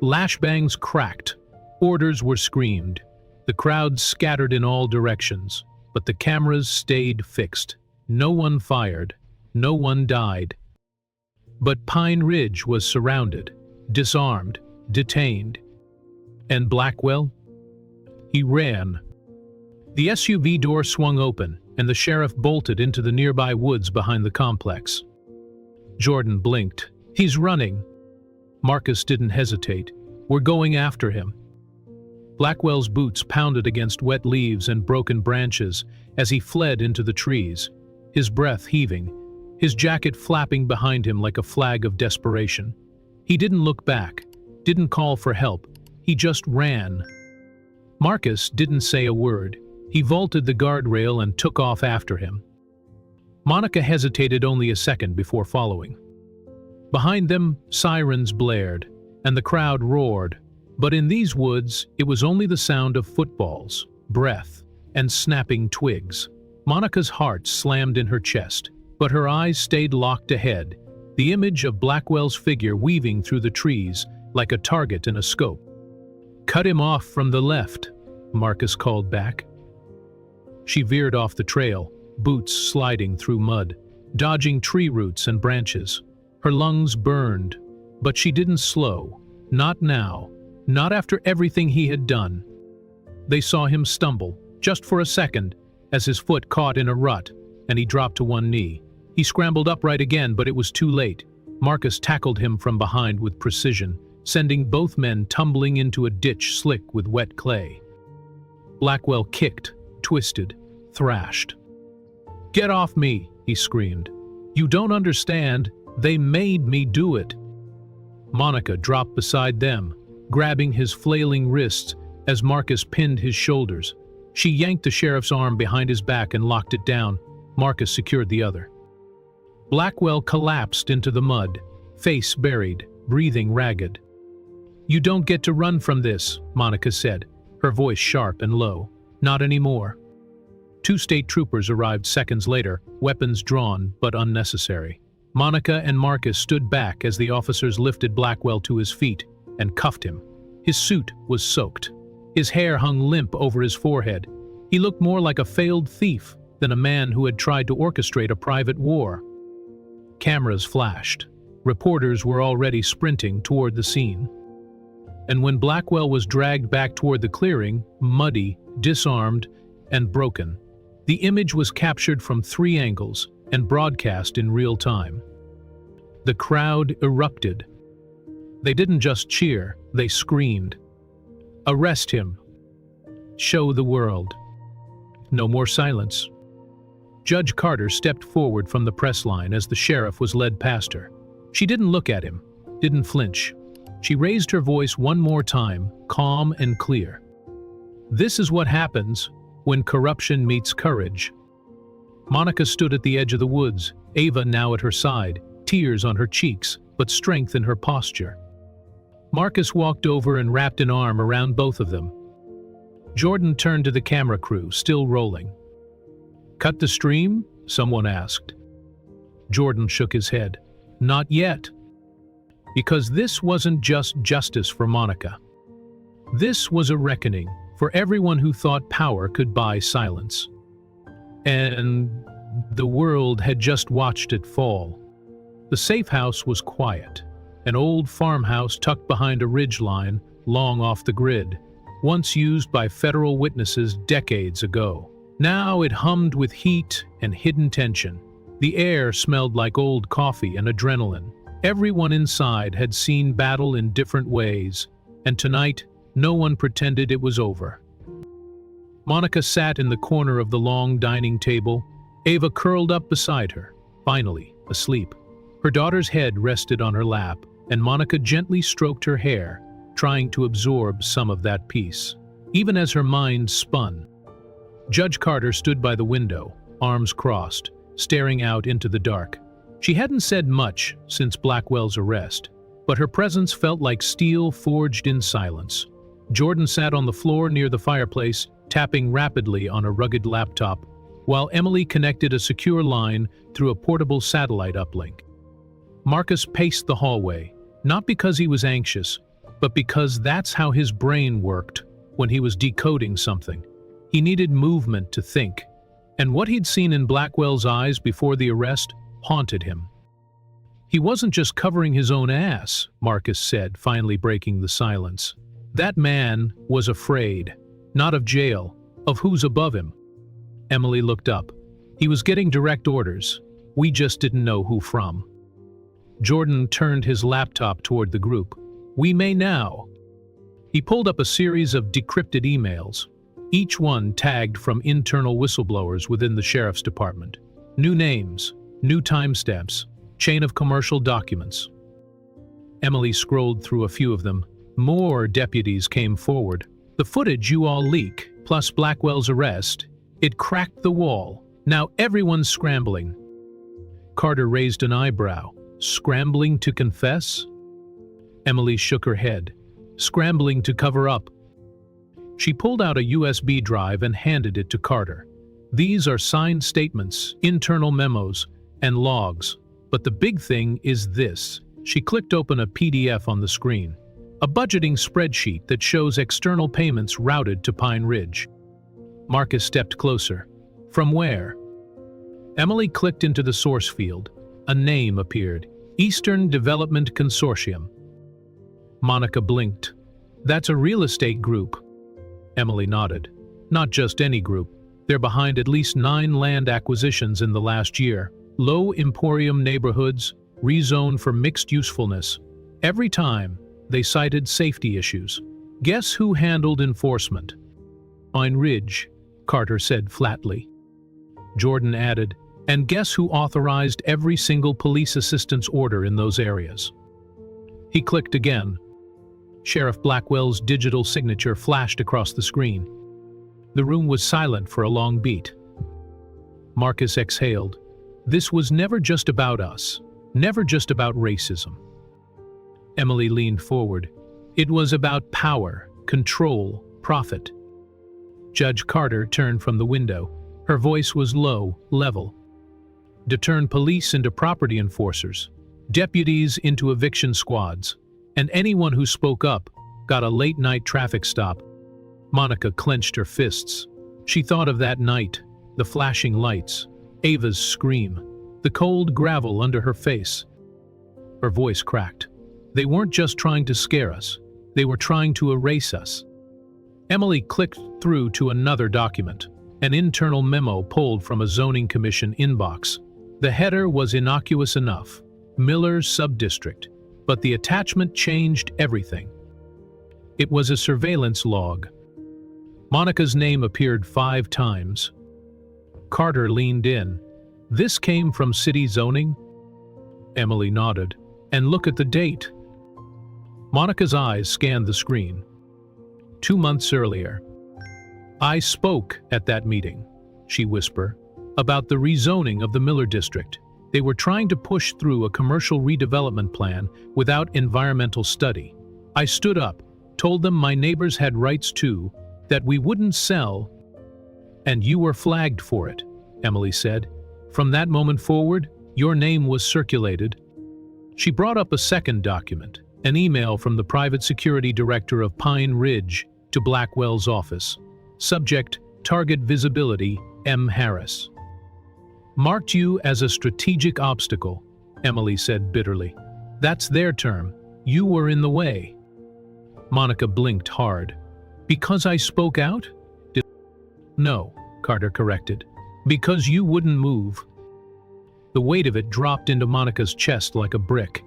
Lashbangs cracked, orders were screamed, the crowd scattered in all directions, but the cameras stayed fixed. No one fired, no one died. But Pine Ridge was surrounded, disarmed, detained. And Blackwell? He ran. The SUV door swung open, and the sheriff bolted into the nearby woods behind the complex. Jordan blinked. He's running. Marcus didn't hesitate. We're going after him. Blackwell's boots pounded against wet leaves and broken branches as he fled into the trees, his breath heaving, his jacket flapping behind him like a flag of desperation. He didn't look back, didn't call for help. He just ran. Marcus didn't say a word. He vaulted the guardrail and took off after him. Monica hesitated only a second before following. Behind them, sirens blared, and the crowd roared. But in these woods, it was only the sound of footballs, breath, and snapping twigs. Monica's heart slammed in her chest, but her eyes stayed locked ahead, the image of Blackwell's figure weaving through the trees like a target in a scope. "Cut him off from the left," Marcus called back. She veered off the trail, boots sliding through mud, dodging tree roots and branches. Her lungs burned, but she didn't slow. Not now, not after everything he had done. They saw him stumble, just for a second, as his foot caught in a rut, and he dropped to one knee. He scrambled upright again, but it was too late. Marcus tackled him from behind with precision, sending both men tumbling into a ditch slick with wet clay. Blackwell kicked, twisted, thrashed. "Get off me," he screamed. "You don't understand. They made me do it." Monica dropped beside them, grabbing his flailing wrists as Marcus pinned his shoulders. She yanked the sheriff's arm behind his back and locked it down. Marcus secured the other. Blackwell collapsed into the mud, face buried, breathing ragged. "You don't get to run from this," Monica said, her voice sharp and low. "Not anymore." 2 state troopers arrived seconds later, weapons drawn but unnecessary. Monica and Marcus stood back as the officers lifted Blackwell to his feet and cuffed him. His suit was soaked. His hair hung limp over his forehead. He looked more like a failed thief than a man who had tried to orchestrate a private war. Cameras flashed. Reporters were already sprinting toward the scene. And when Blackwell was dragged back toward the clearing, muddy, disarmed, and broken, the image was captured from 3 angles and broadcast in real time. The crowd erupted. They didn't just cheer, they screamed. "Arrest him. Show the world." No more silence. Judge Carter stepped forward from the press line as the sheriff was led past her. She didn't look at him, didn't flinch. She raised her voice one more time, calm and clear. "This is what happens when corruption meets courage." Monica stood at the edge of the woods, Ava now at her side, tears on her cheeks, but strength in her posture. Marcus walked over and wrapped an arm around both of them. Jordan turned to the camera crew, still rolling. "Cut the stream?" someone asked. Jordan shook his head. "Not yet." Because this wasn't just justice for Monica. This was a reckoning for everyone who thought power could buy silence. And the world had just watched it fall. The safe house was quiet, an old farmhouse tucked behind a ridgeline long off the grid, once used by federal witnesses decades ago. Now it hummed with heat and hidden tension. The air smelled like old coffee and adrenaline. Everyone inside had seen battle in different ways, and tonight, no one pretended it was over. Monica sat in the corner of the long dining table, Ava curled up beside her, finally asleep. Her daughter's head rested on her lap, and Monica gently stroked her hair, trying to absorb some of that peace. Even as her mind spun, Judge Carter stood by the window, arms crossed, staring out into the dark. She hadn't said much since Blackwell's arrest, but her presence felt like steel forged in silence. Jordan sat on the floor near the fireplace, tapping rapidly on a rugged laptop. while Emily connected a secure line through a portable satellite uplink. Marcus paced the hallway, not because he was anxious, but because that's how his brain worked when he was decoding something. He needed movement to think, and what he'd seen in Blackwell's eyes before the arrest haunted him. He wasn't just covering his own ass, Marcus said, finally breaking the silence. That man was afraid, not of jail, of who's above him. Emily looked up. He was getting direct orders. We just didn't know who from. Jordan turned his laptop toward the group. We may now. He pulled up a series of decrypted emails, each one tagged from internal whistleblowers within the sheriff's department. New names, new timestamps, chain of commercial documents. Emily scrolled through a few of them. More deputies came forward. The footage you all leak, plus Blackwell's arrest, it cracked the wall. Now everyone's scrambling. Carter raised an eyebrow. Scrambling to confess? Emily shook her head. Scrambling to cover up. She pulled out a USB drive and handed it to Carter. These are signed statements, internal memos, and logs. But the big thing is this. She clicked open a PDF on the screen. A budgeting spreadsheet that shows external payments routed to Pine Ridge. Marcus stepped closer. From where? Emily clicked into the source field. A name appeared. Eastern Development Consortium. Monica blinked. That's a real estate group. Emily nodded. Not just any group. They're behind at least 9 land acquisitions in the last year. Low Emporium neighborhoods, rezoned for mixed usefulness. Every time, they cited safety issues. Guess who handled enforcement? Pine Ridge, Carter said flatly. Jordan added, and guess who authorized every single police assistance order in those areas? He clicked again. Sheriff Blackwell's digital signature flashed across the screen. The room was silent for a long beat. Marcus exhaled. This was never just about us, never just about racism. Emily leaned forward. It was about power, control, profit. Judge Carter turned from the window. Her voice was low, level. To turn police into property enforcers, deputies into eviction squads, and anyone who spoke up got a late-night traffic stop. Monica clenched her fists. She thought of that night, the flashing lights, Ava's scream, the cold gravel under her face. Her voice cracked. They weren't just trying to scare us, they were trying to erase us. Emily clicked through to another document, an internal memo pulled from a zoning commission inbox. The header was innocuous enough, Miller Subdistrict, but the attachment changed everything. It was a surveillance log. Monica's name appeared 5 times. Carter leaned in. This came from city zoning? Emily nodded. And look at the date. Monica's eyes scanned the screen. 2 months earlier. I spoke at that meeting, she whispered, about the rezoning of the Miller District. They were trying to push through a commercial redevelopment plan without environmental study. I stood up, told them my neighbors had rights too, that we wouldn't sell. And you were flagged for it, Emily said. From that moment forward, your name was circulated. She brought up a second document, an email from the private security director of Pine Ridge to Blackwell's office. Subject, Target Visibility, M. Harris. Marked you as a strategic obstacle, Emily said bitterly. That's their term. You were in the way. Monica blinked hard. Because I spoke out? No, Carter corrected. Because you wouldn't move. The weight of it dropped into Monica's chest like a brick.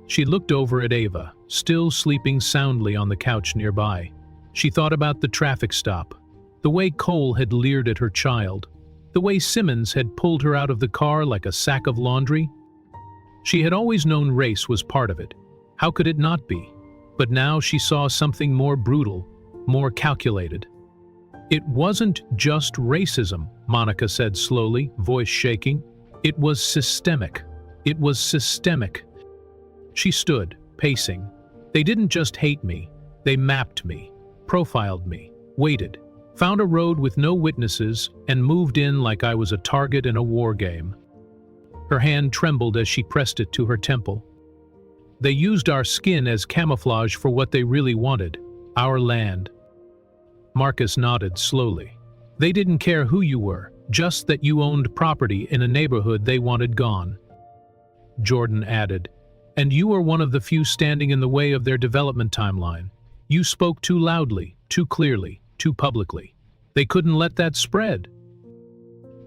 She looked over at Ava, still sleeping soundly on the couch nearby. She thought about the traffic stop, the way Cole had leered at her child, the way Simmons had pulled her out of the car like a sack of laundry. She had always known race was part of it. How could it not be? But now she saw something more brutal, more calculated. It wasn't just racism, Monica said slowly, voice shaking. It was systemic. It was systemic. She stood, pacing. They didn't just hate me. They mapped me, profiled me, waited. Found a road with no witnesses and moved in like I was a target in a war game. Her hand trembled as she pressed it to her temple. They used our skin as camouflage for what they really wanted, our land. Marcus nodded slowly. They didn't care who you were, just that you owned property in a neighborhood they wanted gone. Jordan added, and you were one of the few standing in the way of their development timeline. You spoke too loudly, too clearly, too publicly. They couldn't let that spread.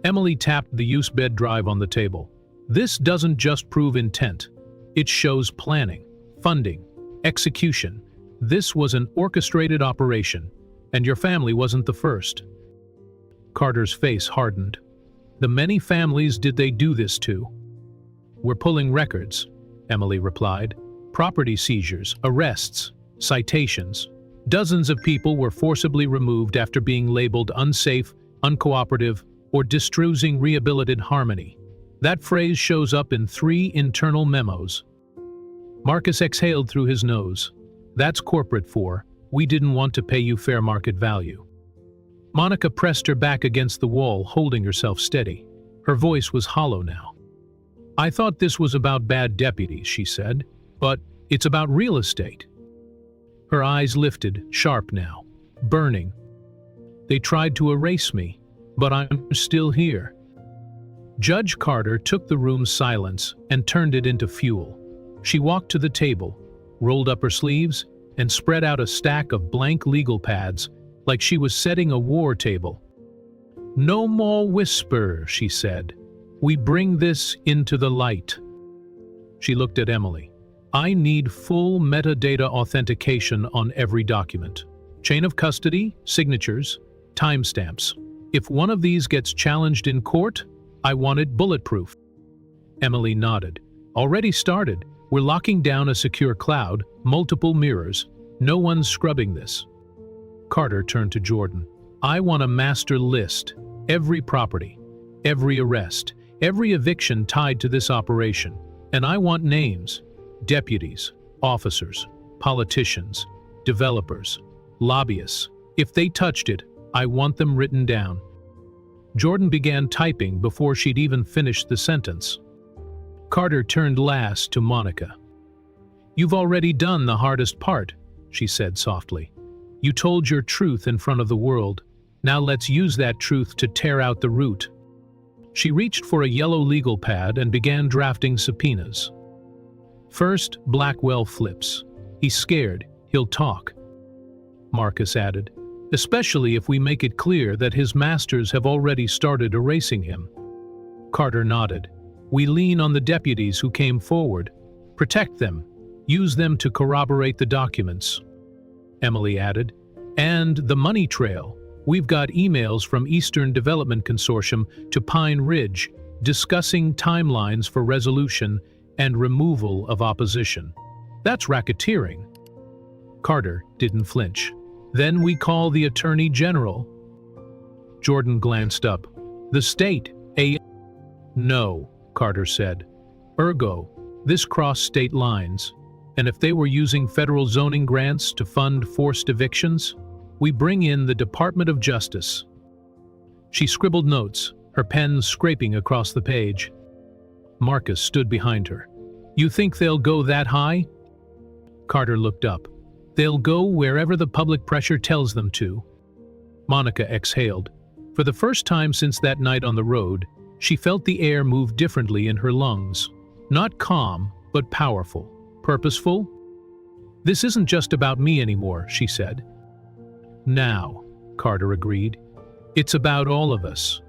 Emily tapped the use bed drive on the table. This doesn't just prove intent. It shows planning, funding, execution. This was an orchestrated operation, and your family wasn't the first. Carter's face hardened. The many families did they do this to? We're pulling records, Emily replied. Property seizures, arrests, citations. Dozens of people were forcibly removed after being labeled unsafe, uncooperative, or distrusing rehabilitated harmony. That phrase shows up in 3 internal memos. Marcus exhaled through his nose. That's corporate for, we didn't want to pay you fair market value. Monica pressed her back against the wall, holding herself steady. Her voice was hollow now. I thought this was about bad deputies, she said, but it's about real estate. Her eyes lifted, sharp now, burning. They tried to erase me, but I'm still here. Judge Carter took the room's silence and turned it into fuel. She walked to the table, rolled up her sleeves, and spread out a stack of blank legal pads like she was setting a war table. No more whisper, she said. We bring this into the light. She looked at Emily. I need full metadata authentication on every document. Chain of custody, signatures, timestamps. If one of these gets challenged in court, I want it bulletproof. Emily nodded. Already started. We're locking down a secure cloud, multiple mirrors. No one's scrubbing this. Carter turned to Jordan. I want a master list. Every property, every arrest, every eviction tied to this operation. And I want names. Deputies, officers, politicians, developers, lobbyists. If they touched it, I want them written down. Jordan began typing before she'd even finished the sentence. Carter turned last to Monica. You've already done the hardest part, she said softly. You told your truth in front of the world. Now let's use that truth to tear out the root. She reached for a yellow legal pad and began drafting subpoenas. First, Blackwell flips. He's scared. He'll talk. Marcus added, especially if we make it clear that his masters have already started erasing him. Carter nodded. We lean on the deputies who came forward. Protect them. Use them to corroborate the documents. Emily added, and the money trail. We've got emails from Eastern Development Consortium to Pine Ridge discussing timelines for resolution and removal of opposition. That's racketeering. Carter didn't flinch. Then we call the Attorney General. Jordan glanced up. The state, No, Carter said. Ergo, this crossed state lines. And if they were using federal zoning grants to fund forced evictions, we bring in the Department of Justice. She scribbled notes, her pen scraping across the page. Marcus stood behind her. You think they'll go that high? Carter looked up. They'll go wherever the public pressure tells them to. Monica exhaled. For the first time since that night on the road, she felt the air move differently in her lungs. Not calm, but powerful. Purposeful? This isn't just about me anymore, she said. Now, Carter agreed. It's about all of us.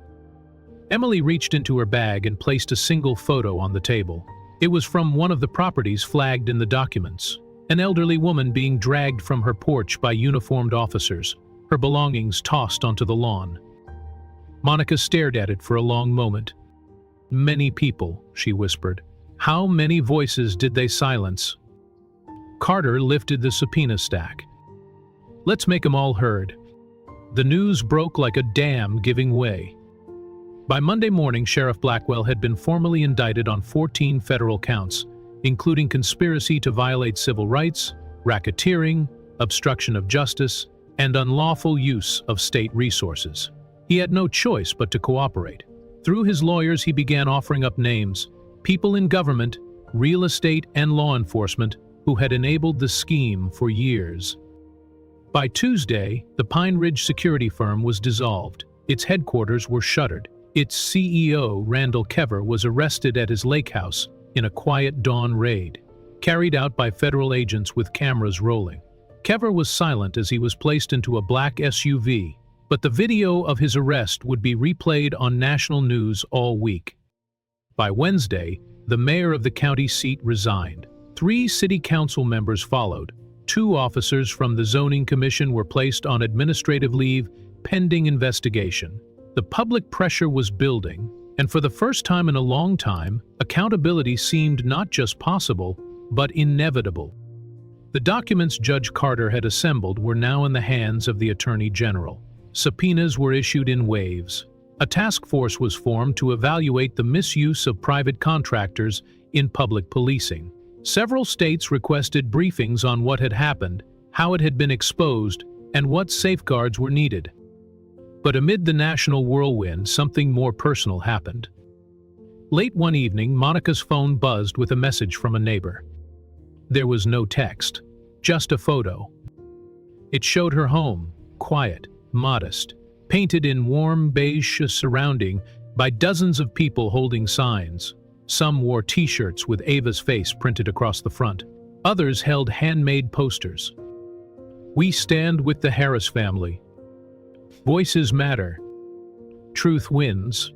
Emily reached into her bag and placed a single photo on the table. It was from one of the properties flagged in the documents. An elderly woman being dragged from her porch by uniformed officers, her belongings tossed onto the lawn. Monica stared at it for a long moment. Many people, she whispered. How many voices did they silence? Carter lifted the subpoena stack. Let's make them all heard. The news broke like a dam giving way. By Monday morning, Sheriff Blackwell had been formally indicted on 14 federal counts, including conspiracy to violate civil rights, racketeering, obstruction of justice, and unlawful use of state resources. He had no choice but to cooperate. Through his lawyers, he began offering up names, people in government, real estate, and law enforcement who had enabled the scheme for years. By Tuesday, the Pine Ridge security firm was dissolved. Its headquarters were shuttered. Its CEO, Randall Kever, was arrested at his lake house in a quiet dawn raid, carried out by federal agents with cameras rolling. Kever was silent as he was placed into a black SUV, but the video of his arrest would be replayed on national news all week. By Wednesday, the mayor of the county seat resigned. 3 city council members followed. 2 officers from the zoning commission were placed on administrative leave pending investigation. The public pressure was building, and for the first time in a long time, accountability seemed not just possible, but inevitable. The documents Judge Carter had assembled were now in the hands of the Attorney General. Subpoenas were issued in waves. A task force was formed to evaluate the misuse of private contractors in public policing. Several states requested briefings on what had happened, how it had been exposed, and what safeguards were needed. But amid the national whirlwind, something more personal happened. Late one evening, Monica's phone buzzed with a message from a neighbor. There was no text, just a photo. It showed her home, quiet, modest, painted in warm beige surrounding by dozens of people holding signs. Some wore t-shirts with Ava's face printed across the front. Others held handmade posters. "We stand with the Harris family. Voices matter. Truth wins."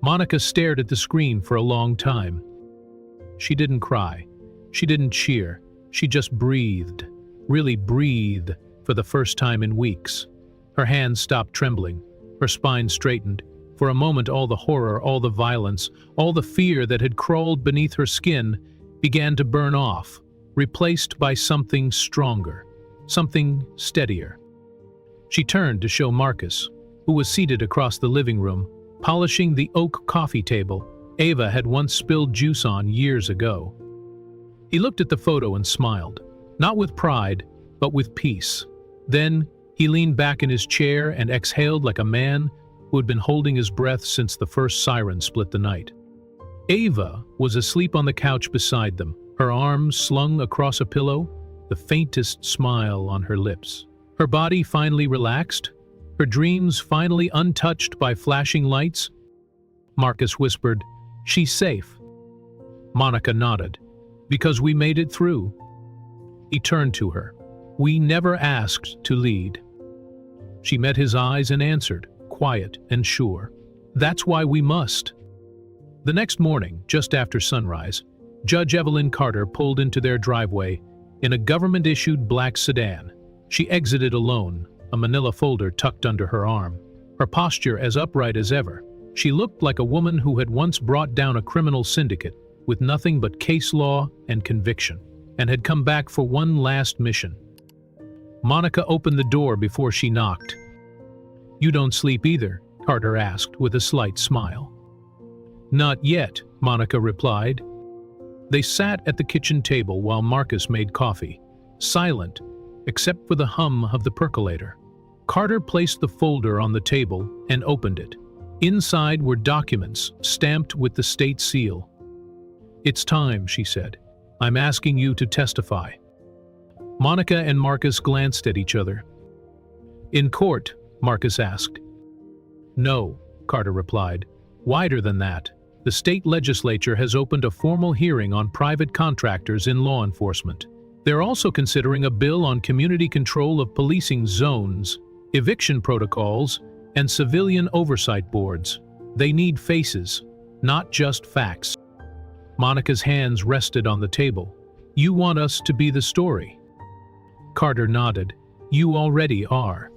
Monica stared at the screen for a long time. She didn't cry. She didn't cheer. She just breathed. Really breathed for the first time in weeks. Her hands stopped trembling. Her spine straightened. For a moment, all the horror, all the violence, all the fear that had crawled beneath her skin began to burn off, replaced by something stronger, something steadier. She turned to show Marcus, who was seated across the living room, polishing the oak coffee table Ava had once spilled juice on years ago. He looked at the photo and smiled, not with pride, but with peace. Then he leaned back in his chair and exhaled like a man who had been holding his breath since the first siren split the night. Ava was asleep on the couch beside them, her arms slung across a pillow, the faintest smile on her lips. Her body finally relaxed, her dreams finally untouched by flashing lights. Marcus whispered, "She's safe." Monica nodded. "Because we made it through." He turned to her. "We never asked to lead." She met his eyes and answered, quiet and sure, "That's why we must." The next morning, just after sunrise, Judge Evelyn Carter pulled into their driveway in a government-issued black sedan. She exited alone, a manila folder tucked under her arm, her posture as upright as ever. She looked like a woman who had once brought down a criminal syndicate with nothing but case law and conviction, and had come back for one last mission. Monica opened the door before she knocked. "You don't sleep either?" Carter asked with a slight smile. "Not yet," Monica replied. They sat at the kitchen table while Marcus made coffee, silent, except for the hum of the percolator. Carter placed the folder on the table and opened it. Inside were documents stamped with the state seal. "It's time," she said. "I'm asking you to testify." Monica and Marcus glanced at each other. "In court?" Marcus asked. "No," Carter replied. "Wider than that. The state legislature has opened a formal hearing on private contractors in law enforcement. They're also considering a bill on community control of policing zones, eviction protocols, and civilian oversight boards. They need faces, not just facts." Monica's hands rested on the table. "You want us to be the story?" Carter nodded. "You already are."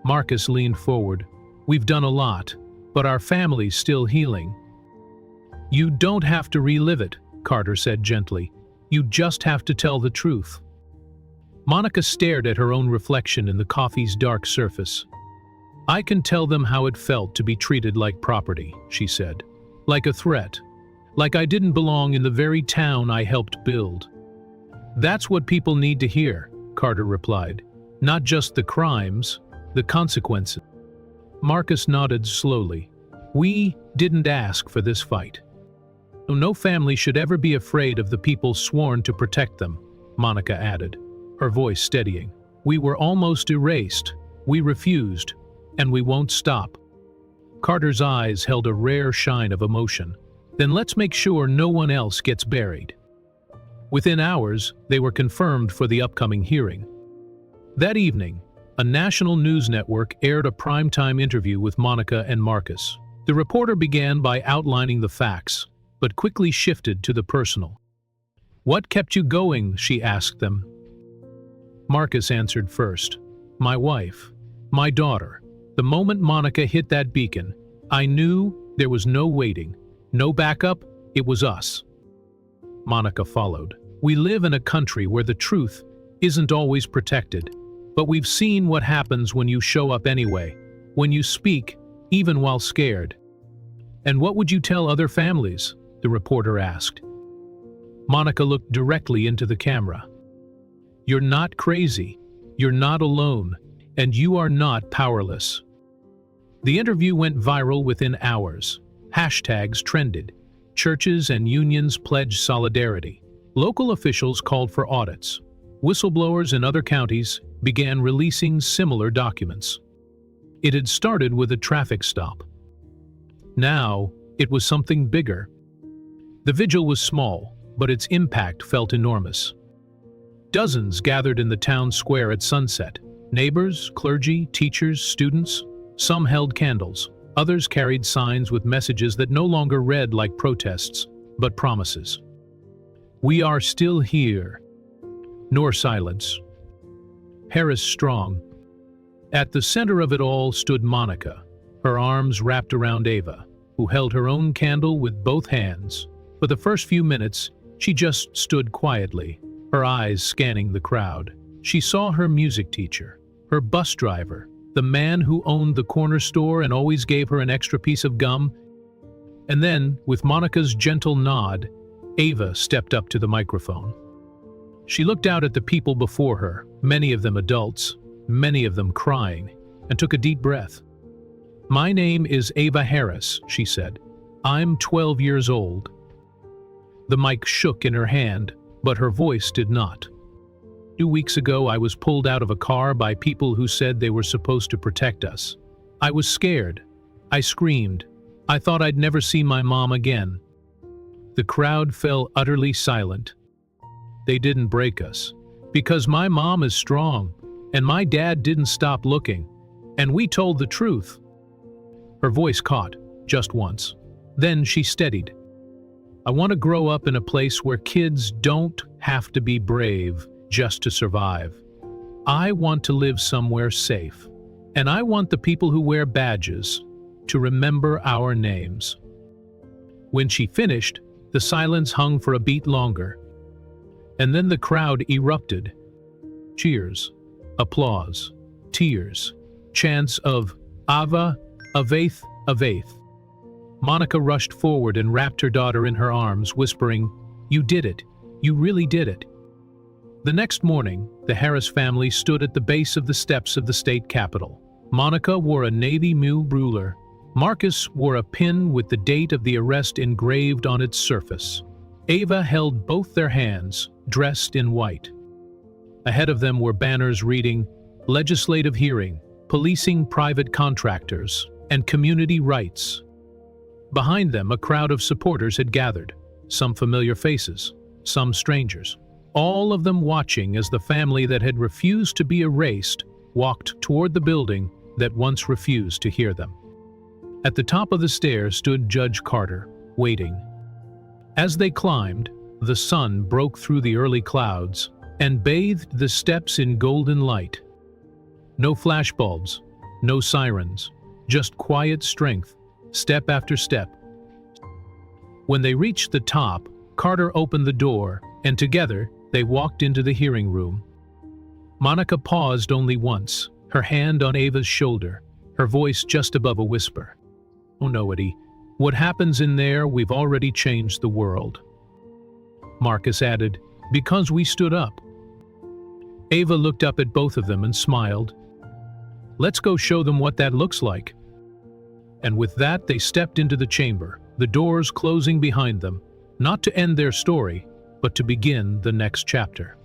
Marcus leaned forward. "We've done a lot, but our family's still healing." "You don't have to relive it," Carter said gently. "You just have to tell the truth." Monica stared at her own reflection in the coffee's dark surface. "I can tell them how it felt to be treated like property," she said. "Like a threat. Like I didn't belong in the very town I helped build." "That's what people need to hear," Carter replied. Not just the crimes, the consequences. Marcus nodded slowly. We didn't ask for this fight. No family should ever be afraid of the people sworn to protect them, Monica added, her voice steadying. We were almost erased. We refused, and we won't stop. Carter's eyes held a rare shine of emotion. Then let's make sure no one else gets buried. Within hours, they were confirmed for the upcoming hearing. That evening, a national news network aired a primetime interview with Monica and Marcus. The reporter began by outlining the facts, but quickly shifted to the personal. What kept you going? She asked them. Marcus answered first. My wife. My daughter. The moment Monica hit that beacon, I knew there was no waiting, no backup, it was us. Monica followed. We live in a country where the truth isn't always protected, but we've seen what happens when you show up anyway, when you speak, even while scared. And what would you tell other families? The reporter asked. Monica looked directly into the camera. You're not crazy, you're not alone, and you are not powerless. The interview went viral within hours. Hashtags trended. Churches and unions pledged solidarity. Local officials called for audits. Whistleblowers in other counties began releasing similar documents. It had started with a traffic stop. Now, it was something bigger. The vigil was small, but its impact felt enormous. Dozens gathered in the town square at sunset. Neighbors, clergy, teachers, students. Some held candles. Others carried signs with messages that no longer read like protests, but promises. We are still here. Nor silence. Harris strong. At the center of it all stood Monica, her arms wrapped around Ava, who held her own candle with both hands. For the first few minutes, she just stood quietly, her eyes scanning the crowd. She saw her music teacher, her bus driver, the man who owned the corner store and always gave her an extra piece of gum. And then, with Monica's gentle nod, Ava stepped up to the microphone. She looked out at the people before her, many of them adults, many of them crying, and took a deep breath. My name is Ava Harris, she said. I'm 12 years old. The mic shook in her hand, but her voice did not. 2 weeks ago, I was pulled out of a car by people who said they were supposed to protect us. I was scared. I screamed. I thought I'd never see my mom again. The crowd fell utterly silent. They didn't break us, because my mom is strong, and my dad didn't stop looking, and we told the truth. Her voice caught, just once. Then she steadied. I want to grow up in a place where kids don't have to be brave just to survive. I want to live somewhere safe, and I want the people who wear badges to remember our names. When she finished, the silence hung for a beat longer, and then the crowd erupted. Cheers, applause, tears, chants of Ava, Avaith, Avaith. Monica rushed forward and wrapped her daughter in her arms, whispering, You did it. You really did it. The next morning, the Harris family stood at the base of the steps of the state capitol. Monica wore a navy blue ruler. Marcus wore a pin with the date of the arrest engraved on its surface. Ava held both their hands, dressed in white. Ahead of them were banners reading, Legislative Hearing, Policing Private Contractors, and Community Rights. Behind them, a crowd of supporters had gathered, some familiar faces, some strangers. All of them watching as the family that had refused to be erased walked toward the building that once refused to hear them. At the top of the stairs stood Judge Carter, waiting. As they climbed, the sun broke through the early clouds and bathed the steps in golden light. No flashbulbs, no sirens, just quiet strength, step after step. When they reached the top, Carter opened the door, and together, they walked into the hearing room. Monica paused only once, her hand on Ava's shoulder, her voice just above a whisper. Oh no, Eddie, what happens in there, we've already changed the world. Marcus added, because we stood up. Ava looked up at both of them and smiled. "Let's go show them what that looks like." And with that, they stepped into the chamber, the doors closing behind them, not to end their story, but to begin the next chapter.